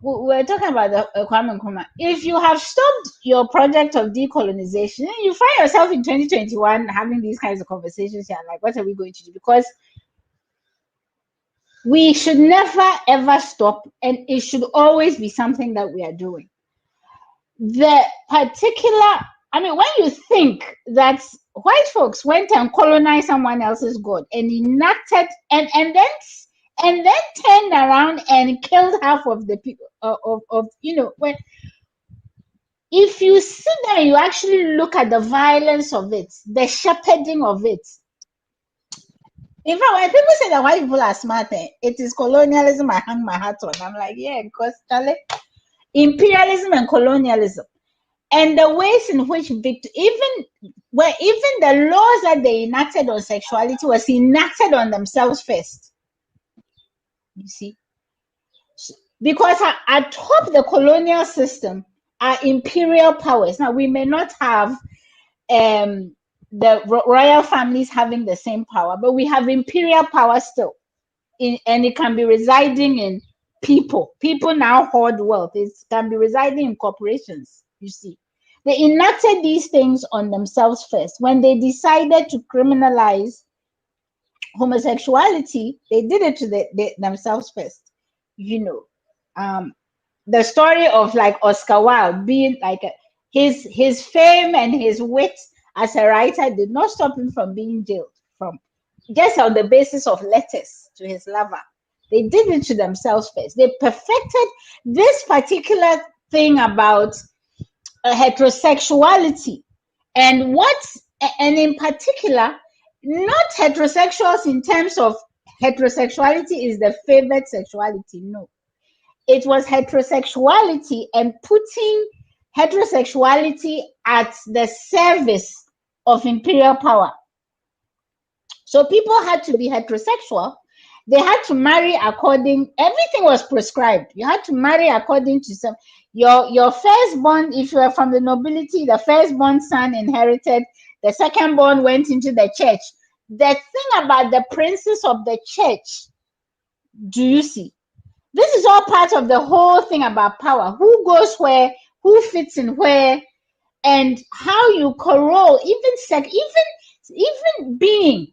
we're talking about the Kwame Nkrumah. If you have stopped your project of decolonization, you find yourself in 2021 having these kinds of conversations, you're like, what are we going to do? Because we should never ever stop, and it should always be something that we are doing. The particular, I mean, when you think that white folks went and colonized someone else's god and enacted and then turned around and killed half of the people of when if you sit there and you actually look at the violence of it, the shepherding of it. In fact, when people say that white people are smart, it is colonialism I hang my hat on. I'm like, yeah, because imperialism and colonialism. And the ways in which even the laws that they enacted on sexuality was enacted on themselves first. You see? Because atop the colonial system are imperial powers. Now, we may not have the royal families having the same power, but we have imperial power still, and it can be residing in people. People now hoard wealth. It can be residing in corporations. You see, they enacted these things on themselves first. When they decided to criminalize homosexuality, they did it to themselves first. You know, the story of like Oscar Wilde being like his fame and his wit as a writer did not stop him from being jailed, from just on the basis of letters to his lover. They did it to themselves first. They perfected this particular thing about heterosexuality, and in particular, not heterosexuals in terms of heterosexuality is the favored sexuality. No, it was heterosexuality and putting heterosexuality at the service of imperial power. So people had to be heterosexual. They had to marry according, everything was prescribed. You had to marry according to some, your firstborn, if you were from the nobility, the firstborn son inherited, the secondborn went into the church. The thing about the princes of the church, do you see? This is all part of the whole thing about power. Who goes where, who fits in where, and how you corral, even being.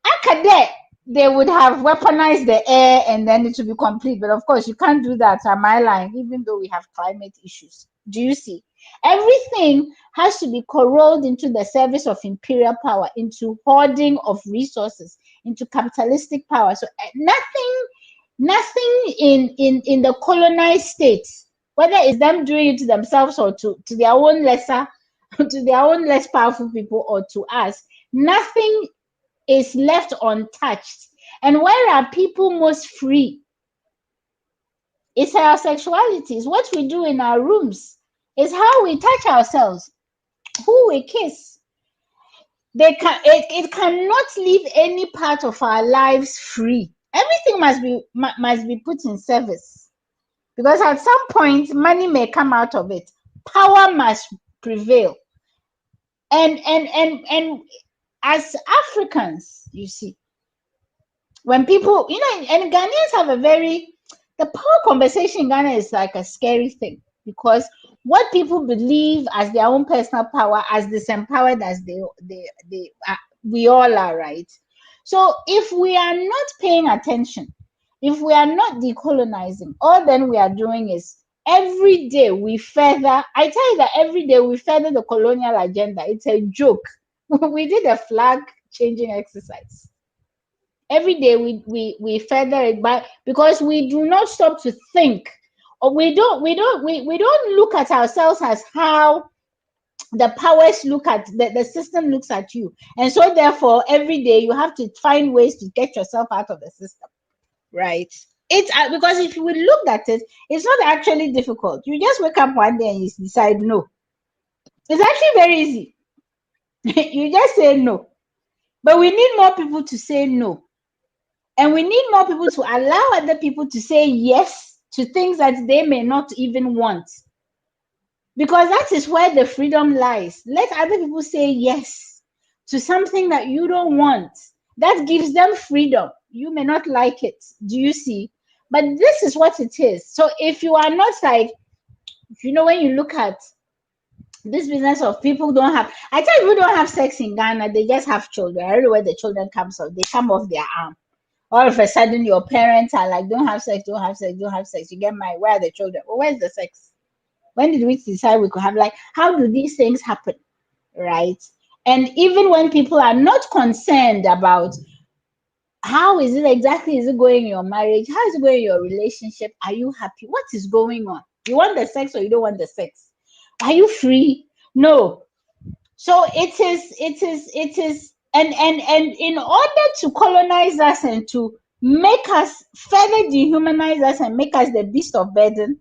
Akade, they would have weaponized the air and then it would be complete. But of course, you can't do that. Am I lying? Even though we have climate issues. Do you see? Everything has to be corralled into the service of imperial power, into hoarding of resources, into capitalistic power. So nothing in the colonized states, whether it's them doing it to themselves or to their own lesser, to their own less powerful people or to us, nothing is left untouched. And where are people most free? It's our sexuality. It's what we do in our rooms. It's how we touch ourselves, who we kiss. It cannot leave any part of our lives free. Everything must be put in service, because at some point money may come out of it. Power must prevail. And as Africans, you see, when people, and Ghanaians have the power conversation in Ghana is like a scary thing, because what people believe as their own personal power, as disempowered as we all are, right? So if we are not paying attention, if we are not decolonizing, all then we are doing is every day we further, I tell you that every day we further the colonial agenda. It's a joke. We did a flag changing exercise. Every day we further it, but because we do not stop to think, or we don't look at ourselves as how the powers look at the system looks at you. And so therefore every day you have to find ways to get yourself out of the system, right? It's because if we look at it, it's not actually difficult. You just wake up one day and you decide no. It's actually very easy. You just say no. But we need more people to say no. And we need more people to allow other people to say yes to things that they may not even want. Because that is where the freedom lies. Let other people say yes to something that you don't want. That gives them freedom. You may not like it. Do you see? But this is what it is. So if you are not like, when you look at this business of people don't have, I tell you, people don't have sex in Ghana, they just have children. I don't know where the children come from. They come off their arm. All of a sudden, your parents are like, don't have sex, don't have sex, don't have sex. You get married. Where are the children? Well, where's the sex? When did we decide we could have, like, how do these things happen? Right? And even when people are not concerned about how is it going in your marriage? How is it going in your relationship? Are you happy? What is going on? You want the sex or you don't want the sex? Are you free? No. So it is, and in order to colonize us and to make us further dehumanize us and make us the beast of burden,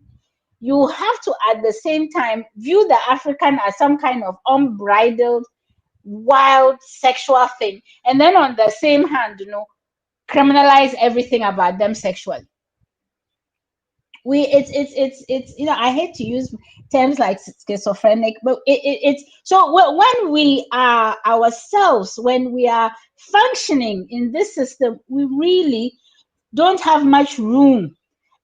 you have to at the same time view the African as some kind of unbridled, wild sexual thing, and then on the same hand, criminalize everything about them sexually. It's I hate to use terms like schizophrenic, but it's so when we are ourselves, when we are functioning in this system, we really don't have much room,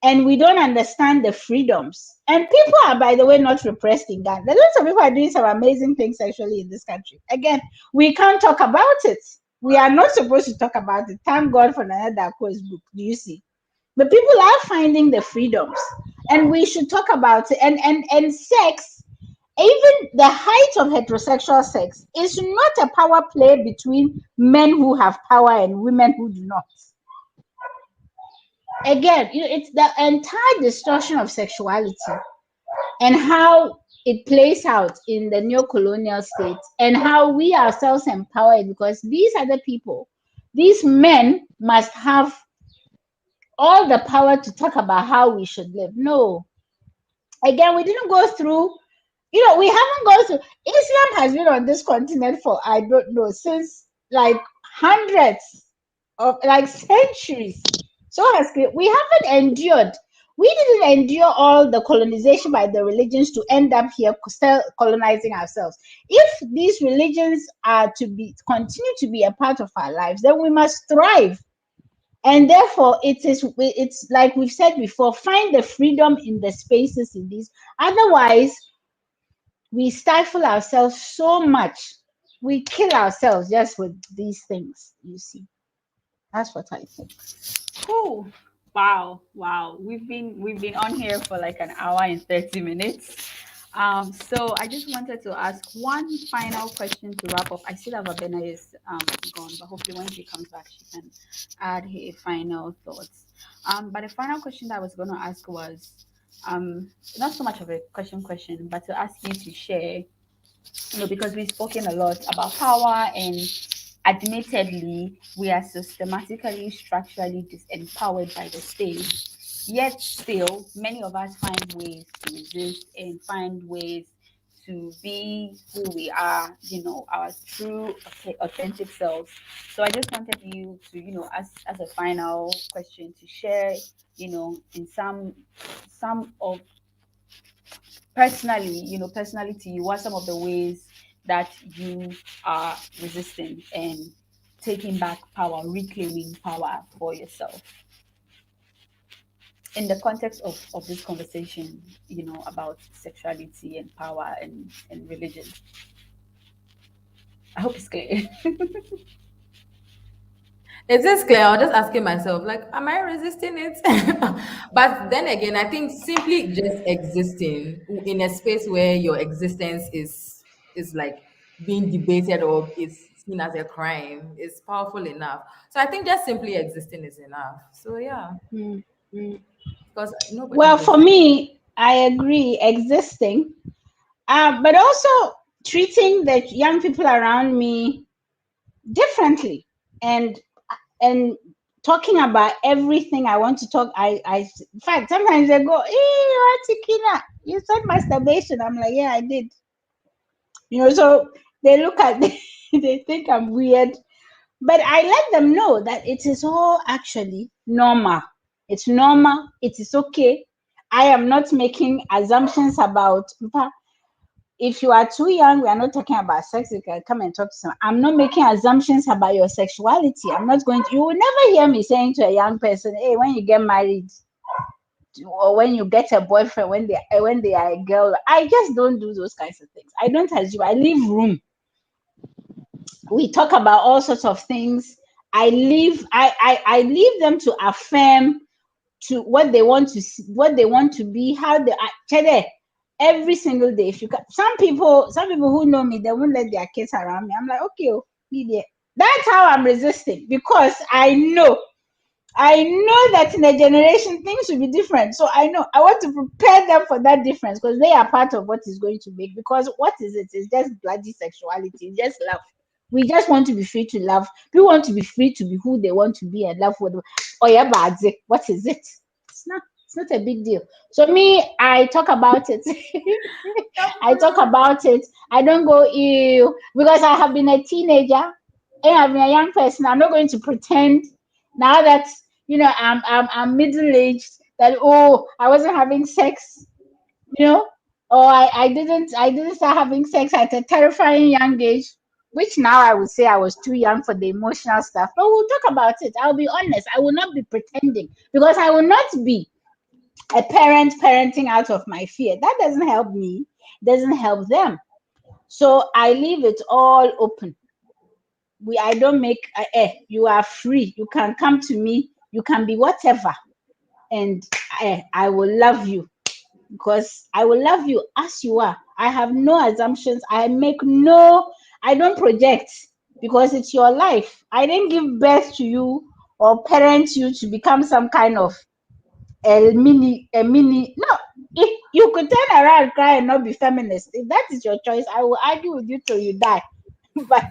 and we don't understand the freedoms. And people are, by the way, not repressed in Ghana. Lots of people are doing some amazing things sexually in this country. Again, we can't talk about it. We are not supposed to talk about it. Thank God for another Darko's book. Do you see? But people are finding the freedoms, and we should talk about it. And sex, even the height of heterosexual sex, is not a power play between men who have power and women who do not. Again, it's the entire distortion of sexuality and how it plays out in the neo-colonial state, and how we ourselves empower it, because these other people, these men, must have all the power to talk about how we should live. No, again, we didn't go through, we haven't gone through. Islam has been on this continent for, I don't know, since like hundreds of, like, centuries. So we haven't endured. We didn't endure all the colonization by the religions to end up here still colonizing ourselves. If these religions are to be continue to be a part of our lives, then we must thrive. And therefore, it's like we've said before, find the freedom in the spaces in these. Otherwise, we stifle ourselves so much. We kill ourselves just with these things, you see. That's what I think. Cool. Wow. We've been on here for like an hour and 30 minutes. So I just wanted to ask one final question to wrap up. I still have Abena is gone, but hopefully when she comes back, she can add her final thoughts. But the final question that I was going to ask was not so much of a question, but to ask you to share, because we've spoken a lot about power, and admittedly, we are systematically, structurally disempowered by the state. Yet still, many of us find ways to resist and find ways to be who we are, our true, authentic selves. So I just wanted you to, as a final question, to share, in some of personally to you, what are some of the ways that you are resisting and taking back power, reclaiming power for yourself in the context of this conversation, about sexuality and power and religion? I hope it's clear. Is this clear? I was just asking myself, like, am I resisting it? But then again, I think simply just existing in a space where your existence is like being debated or is seen as a crime is powerful enough. So I think just simply existing is enough. So yeah, Mm, mm. because nobody Well, for goes. me, I agree, existing, but also treating the young people around me differently, and and talking about everything I want to talk. In fact, sometimes they go, "Hey, Tikina, you said masturbation." I'm like, "Yeah, I did." So they look at me, they think I'm weird, but I let them know that it is all actually normal. It's normal. It is okay. I am not making assumptions about. If you are too young, we are not talking about sex. You can come and talk to someone. I'm not making assumptions about your sexuality. I'm not going to. You will never hear me saying to a young person, "Hey, when you get married, or when you get a boyfriend, when they are a girl." I just don't do those kinds of things. I don't assume. I leave room. We talk about all sorts of things. I leave them to affirm to what they want to see, what they want to be, how they are every single day. If you can, some people who know me, they won't let their kids around me. I'm like, okay, oh, be there. That's how I'm resisting, because I know that in a generation things will be different. So I know I want to prepare them for that difference, because they are part of what is going to make. Because what is it? It's just bloody sexuality. It's just love. We just want to be free to love. We want to be free to be who they want to be and love with. Oh yeah, but what is it? It's not. It's not a big deal. So me, I talk about it. I talk about it. I don't go ew, because I have been a teenager and I've been a young person. I'm not going to pretend now that I'm middle aged, that, oh, I wasn't having sex, you know, or I didn't start having sex at a terrifying young age, which now I would say I was too young for the emotional stuff. But we'll talk about it. I'll be honest. I will not be pretending, because I will not be a parent parenting out of my fear. That doesn't help me, doesn't help them. So I leave it all open. I don't make you are free. You can come to me. You can be whatever, and I will love you, because I will love you as you are. I have no assumptions. I don't project, because it's your life. I didn't give birth to you or parent you to become some kind of a mini. No, if you could turn around, cry, and not be feminist, if that is your choice, I will argue with you till you die. but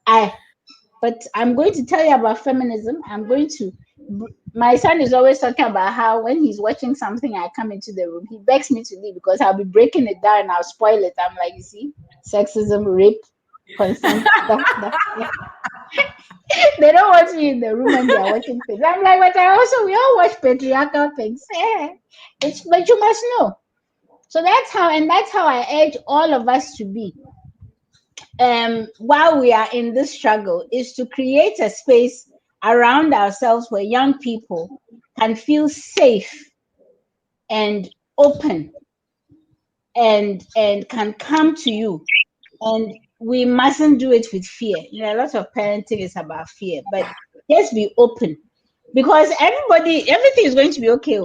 I I'm going to tell you about feminism. My son is always talking about how when he's watching something, I come into the room, he begs me to leave because I'll be breaking it down and I'll spoil it. I'm like, you see, sexism, rape, consent, they don't want me in the room when they are watching things. I'm like, but we all watch patriarchal things. But you must know. So that's how I urge all of us to be. While we are in this struggle, is to create a space around ourselves where young people can feel safe and open, and can come to you. And we mustn't do it with fear. A lot of parenting is about fear, but just be open, because everything is going to be okay.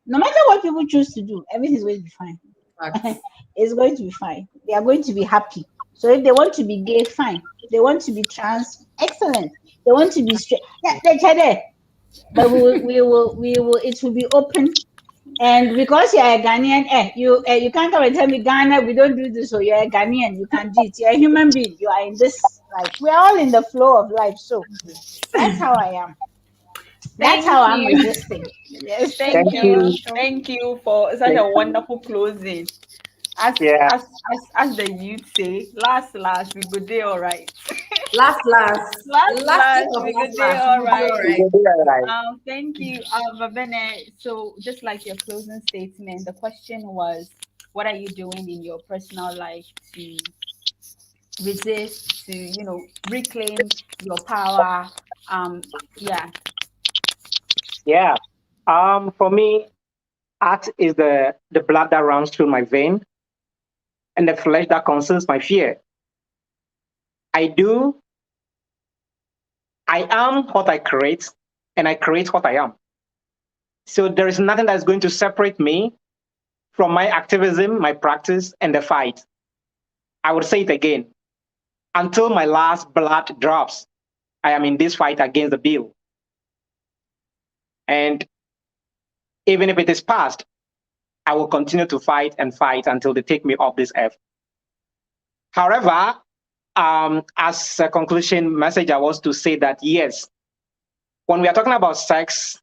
No matter what people choose to do, everything is going to be fine. Facts. It's going to be fine. They are going to be happy. So if they want to be gay, fine. They want to be trans, excellent. They want to be straight, yeah, they're there. But we will. It will be open. And because you're a Ghanaian, you can't come and tell me Ghana we don't do this. So you're a Ghanaian, you can do it. You're a human being. You are in this life. We're all in the flow of life. So that's how I am. That's Thank how I'm you. resisting. Yes, Thank Thank thank you. you. you. Thank you for such a wonderful closing. As Yeah. as as the youth say, last we go there all right. Last Last end of we go last there last. all We'll be all right. right. Right. Thank you, Babene. So just like your closing statement, the question was, what are you doing in your personal life to resist, to reclaim your power? Yeah. Yeah. For me, art is the blood that runs through my vein and the flesh that consumes my fear. I do, I am what I create, and I create what I am. So there is nothing that's going to separate me from my activism, my practice, and the fight. I would say it again. Until my last blood drops, I am in this fight against the bill. And even if it is past, I will continue to fight and fight until they take me off this earth. However, as a conclusion message, I was to say that yes, when we are talking about sex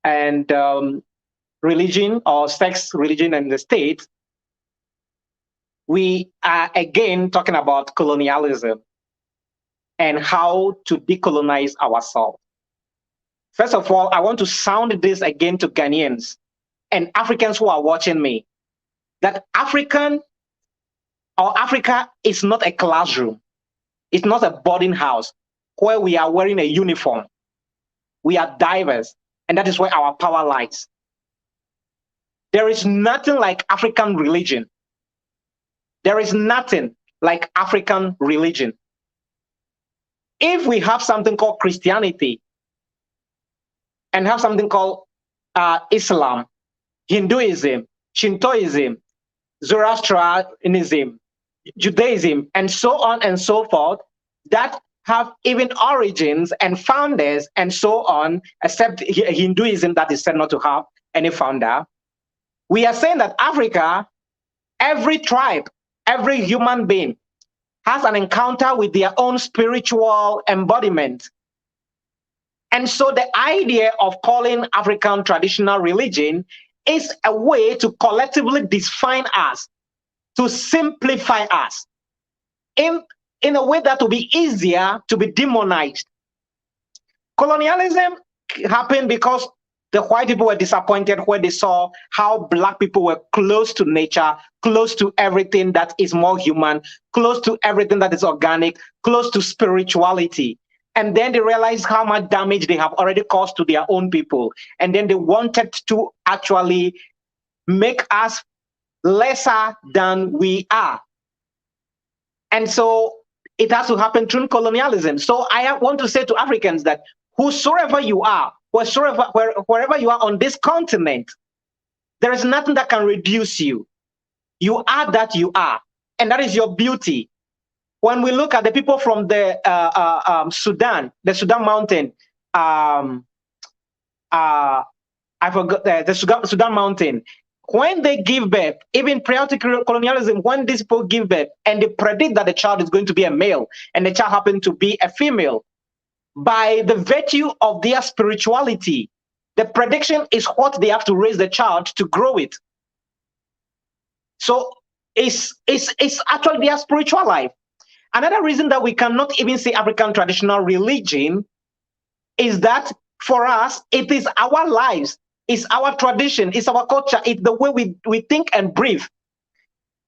and religion, or sex, religion, and the state, we are again talking about colonialism and how to decolonize ourselves. First of all, I want to sound this again to Ghanaians and Africans who are watching me, that Africa is not a classroom. It's not a boarding house where we are wearing a uniform. We are diverse, and that is where our power lies. There is nothing like African religion. There is nothing like African religion. If we have something called Christianity and have something called Islam, Hinduism, Shintoism, Zoroastrianism, Judaism, and so on and so forth, that have even origins and founders and so on, except Hinduism that is said not to have any founder. We are saying that Africa, every tribe, every human being has an encounter with their own spiritual embodiment. And so the idea of calling African traditional religion is a way to collectively define us, to simplify us in a way that will be easier to be demonized. Colonialism happened because The white people were disappointed when they saw how black people were close to nature, close to everything that is more human, close to everything that is organic, close to spirituality. And then they realized how much damage they have already caused to their own people. And then they wanted to actually make us lesser than we are. And so it has to happen through colonialism. So I want to say to Africans that whosoever you are, wherever you are on this continent, there is nothing that can reduce you. You are that you are, and that is your beauty. When we look at the people from the Sudan, the Sudan mountain, I forgot the Sudan mountain. When they give birth, even prior to colonialism, when these people give birth and they predict that the child is going to be a male and the child happened to be a female, by the virtue of their spirituality, the prediction is what they have to raise the child to grow it. So it's actually their spiritual life. Another reason that we cannot even say African traditional religion is that for us, it is our lives, it's our tradition, it's our culture, it's the way we think and breathe.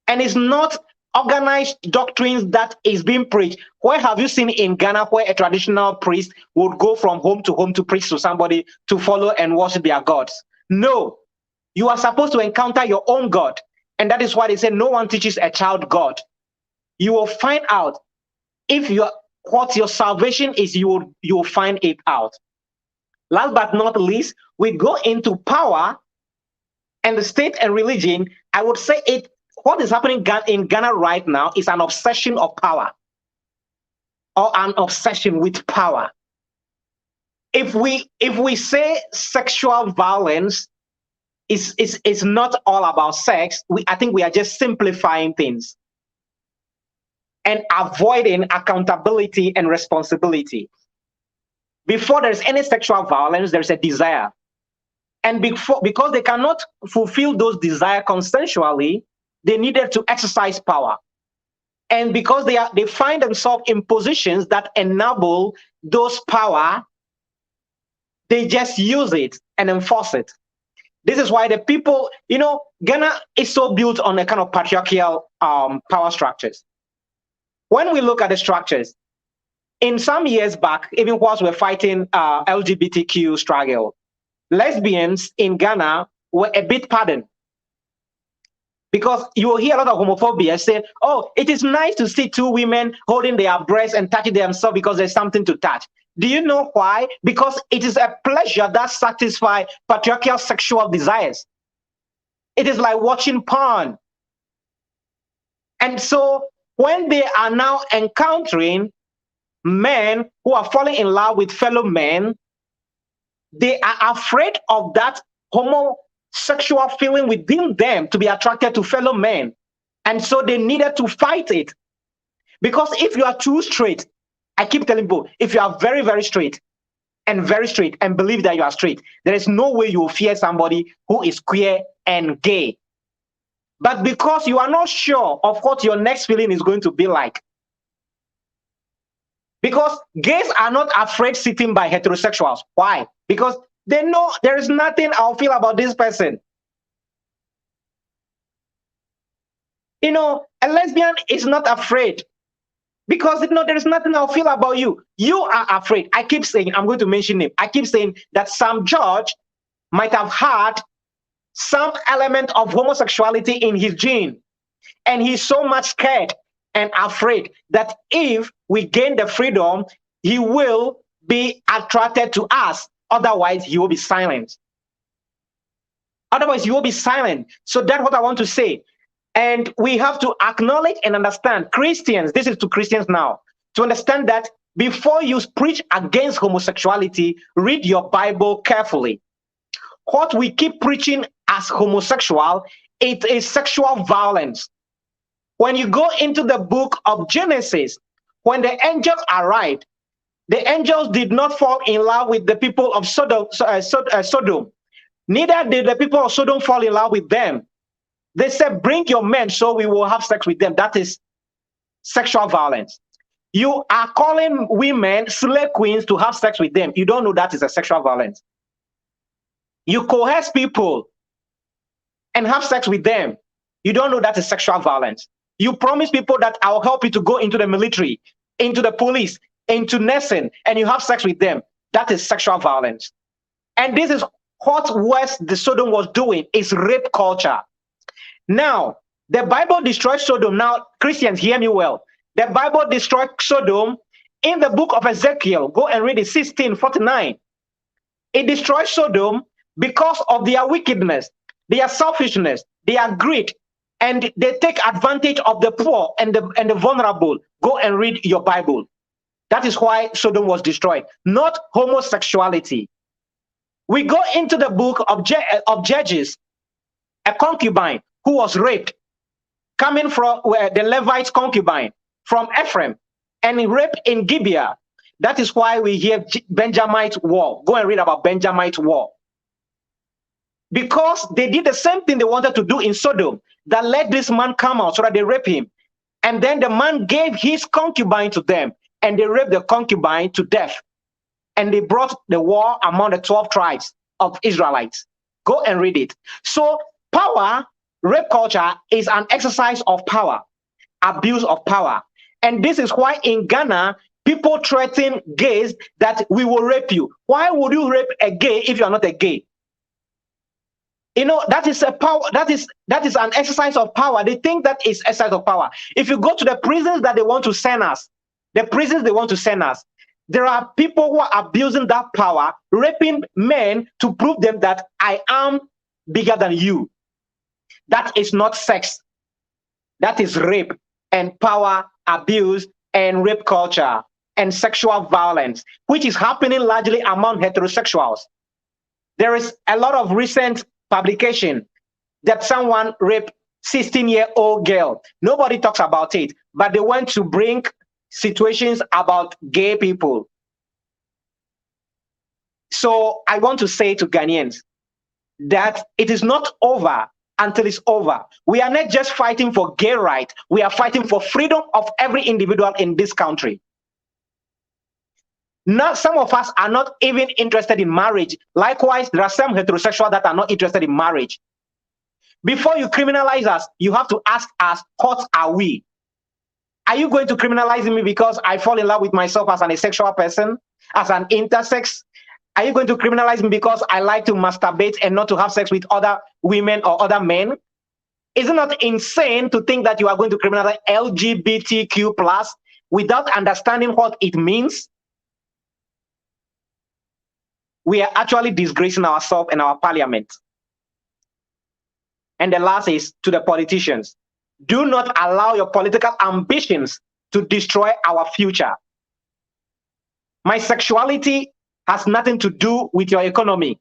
And it's not organized doctrines that is being preached. Where have you seen in Ghana where a traditional priest would go from home to preach to somebody to follow and worship their gods? No. You are supposed to encounter your own God. And that is why they say no one teaches a child God. You will find out if what your salvation is, you will find it out. Last but not least, we go into power and the state and religion. I would say what is happening in Ghana right now is an obsession of power, or an obsession with power. If we say sexual violence is not all about sex, I think we are just simplifying things and avoiding accountability and responsibility. Before there's any sexual violence, there's a desire. And because they cannot fulfill those desires consensually, they needed to exercise power. And because they find themselves in positions that enable those power, they just use it and enforce it. This is why the people, Ghana is so built on a kind of patriarchal power structures. When we look at the structures, in some years back, even whilst we're fighting LGBTQ struggle, lesbians in Ghana were a bit pardoned. Because you will hear a lot of homophobia say, oh, it is nice to see two women holding their breasts and touching themselves because there's something to touch. Do you know why? Because it is a pleasure that satisfies patriarchal sexual desires. It is like watching porn. And so when they are now encountering men who are falling in love with fellow men, they are afraid of that homosexual feeling within them to be attracted to fellow men. And so they needed to fight it. Because if you are too straight, I keep telling people, if you are very, very straight and believe that you are straight, there is no way you will fear somebody who is queer and gay. But because you are not sure of what your next feeling is going to be like, because gays are not afraid sitting by heterosexuals. Why? Because they know there is nothing I'll feel about this person. A lesbian is not afraid because there is nothing I'll feel about you. You are afraid. I keep saying, I'm going to mention him. I keep saying that Sam George might have had some element of homosexuality in his gene. And he's so much scared and afraid that if we gain the freedom, he will be attracted to us. Otherwise, he will be silent. Otherwise, you will be silent. So that's what I want to say. And we have to acknowledge and understand, Christians, this is to Christians now, to understand that before you preach against homosexuality, read your Bible carefully. What we keep preaching as homosexual, it is sexual violence. When you go into the book of Genesis, when the angels arrived, the angels did not fall in love with the people of Sodom. Neither did the people of Sodom fall in love with them. They said, bring your men so we will have sex with them. That is sexual violence. You are calling women slave queens to have sex with them. You don't know that is a sexual violence. You coerce people and have sex with them. You don't know that is sexual violence. You promise people that I'll help you to go into the military, into the police, into nursing, and you have sex with them. That is sexual violence. And this is what West the Sodom was doing, is rape culture. Now, the Bible destroyed Sodom. Now, Christians, hear me well. The Bible destroyed Sodom in the book of Ezekiel. Go and read it, 16:49. It destroys Sodom because of their wickedness, their selfishness, their greed, and they take advantage of the poor and the vulnerable. Go and read your Bible. That is why Sodom was destroyed, not homosexuality. We go into the book of Judges, a concubine who was raped, coming from the Levite concubine from Ephraim, and raped in Gibeah. That is why we hear Benjamite war. Go and read about Benjamite war. Because they did the same thing they wanted to do in Sodom, that let this man come out so that they rape him. And then the man gave his concubine to them, and they raped the concubine to death. And they brought the war among the 12 tribes of Israelites. Go and read it. So power, rape culture is an exercise of power, abuse of power. And this is why in Ghana, people threaten gays that we will rape you. Why would you rape a gay if you are not a gay? You know, that is a power, that is an exercise of power. They think that is exercise of power. If you go to the prisons that they want to send us, there are people who are abusing that power, raping men to prove them that I am bigger than you. That is not sex. That is rape and power abuse and rape culture and sexual violence, which is happening largely among heterosexuals. There is a lot of recent publication that someone raped 16-year-old girl. Nobody talks about it, but they want to bring situations about gay people. So I want to say to Ghanaians that it is not over until it's over. We are not just fighting for gay rights, we are fighting for freedom of every individual in this country. Now, some of us are not even interested in marriage. Likewise, there are some heterosexuals that are not interested in marriage. Before you criminalize us, you have to ask us, what are we? Are you going to criminalize me because I fall in love with myself as an asexual person, as an intersex? Are you going to criminalize me because I like to masturbate and not to have sex with other women or other men? Is it not insane to think that you are going to criminalize LGBTQ plus without understanding what it means? We are actually disgracing ourselves and our parliament. And the last is to the politicians. Do not allow your political ambitions to destroy our future. My sexuality has nothing to do with your economy.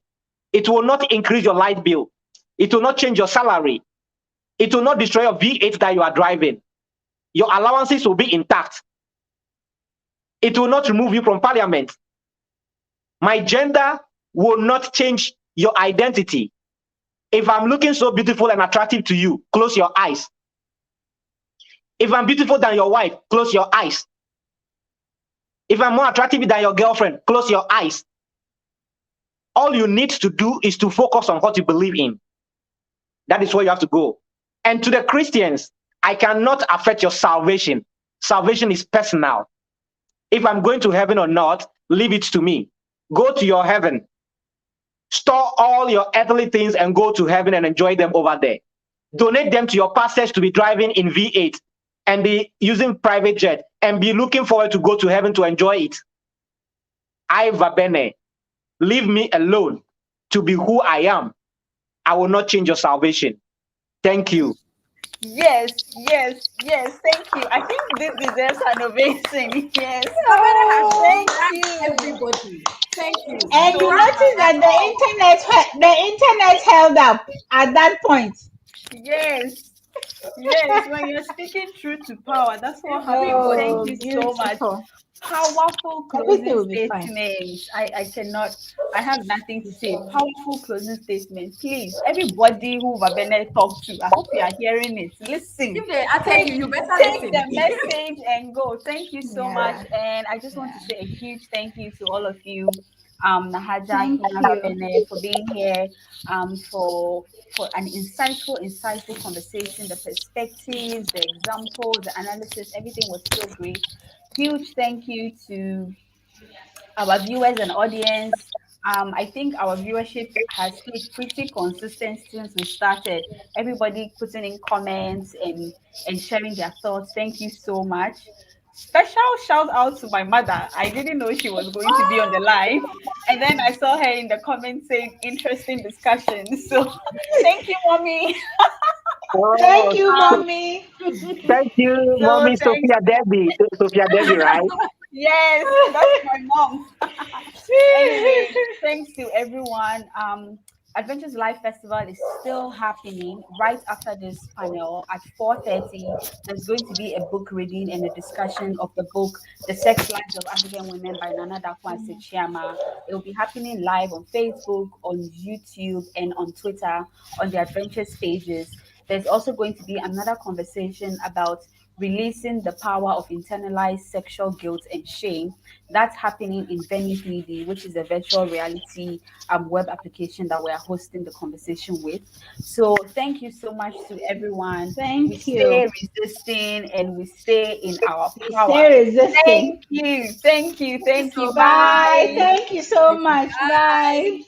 It will not increase your light bill. It will not change your salary. It will not destroy your V8 that you are driving. Your allowances will be intact. It will not remove you from parliament. My gender will not change your identity. If I'm looking so beautiful and attractive to you, close your eyes. If I'm beautiful than your wife, close your eyes. If I'm more attractive than your girlfriend, close your eyes. All you need to do is to focus on what you believe in. That is where you have to go. And to the Christians, I cannot affect your salvation. Salvation is personal. If I'm going to heaven or not, leave it to me. Go to your heaven. Store all your earthly things and go to heaven and enjoy them over there. Donate them to your pastors to be driving in V8 and be using private jet and be looking forward to go to heaven to enjoy it. I, Vabene, leave me alone to be who I am. I will not change your salvation. Thank you. Yes. Thank you. I think this deserves an ovation. Yes. Thank Thank you. everybody. Thank you. And So you notice that the internet held up at that point. Yes. When you're speaking truth to power, that's what happens. Oh, Thank you so much. beautiful. Powerful Everything will closing be fine. statements. I have nothing to say. Powerful closing statement. Please, everybody who Babene talked to, I hope you are hearing it. Listen. if they attack you, you better Take listen. the message and go. Thank you so Yeah. much. And I just want to say a huge thank you to all of you Nahaja, Thank Kina you. Bene, for being here, for an insightful conversation. The perspectives, the examples, the analysis, everything was so great. Huge thank you to our viewers and audience. I think our viewership has stayed pretty consistent since we started. Everybody putting in comments and sharing their thoughts. Thank you so much. Special shout out to my mother. I didn't know she was going to be on the live. And then I saw her in the comments saying interesting discussion. So thank you, mommy. Thank Oh, you, mommy. thank you, So mommy thanks. Sophia Devi. Sophia Devi, right? Yes, that's my mom. Anyway, thanks to everyone. Adventures Live Festival is still happening right after this panel at 4:30. There's going to be a book reading and a discussion of the book The Sex Lives of African Women by Nana Dakwah Sechiama. It will be happening live on Facebook, on YouTube, and on Twitter on the Adventures pages. There's also going to be another conversation about releasing the power of internalized sexual guilt and shame. That's happening in Venue 3D, which is a virtual reality web application that we're hosting the conversation with. So thank you so much to everyone. We Thank you. stay resisting and we stay in our We power. stay resisting. Thank you. Thank you. Thank you Thank you. so Bye. Bye. much. Thank you so much. Bye. Bye.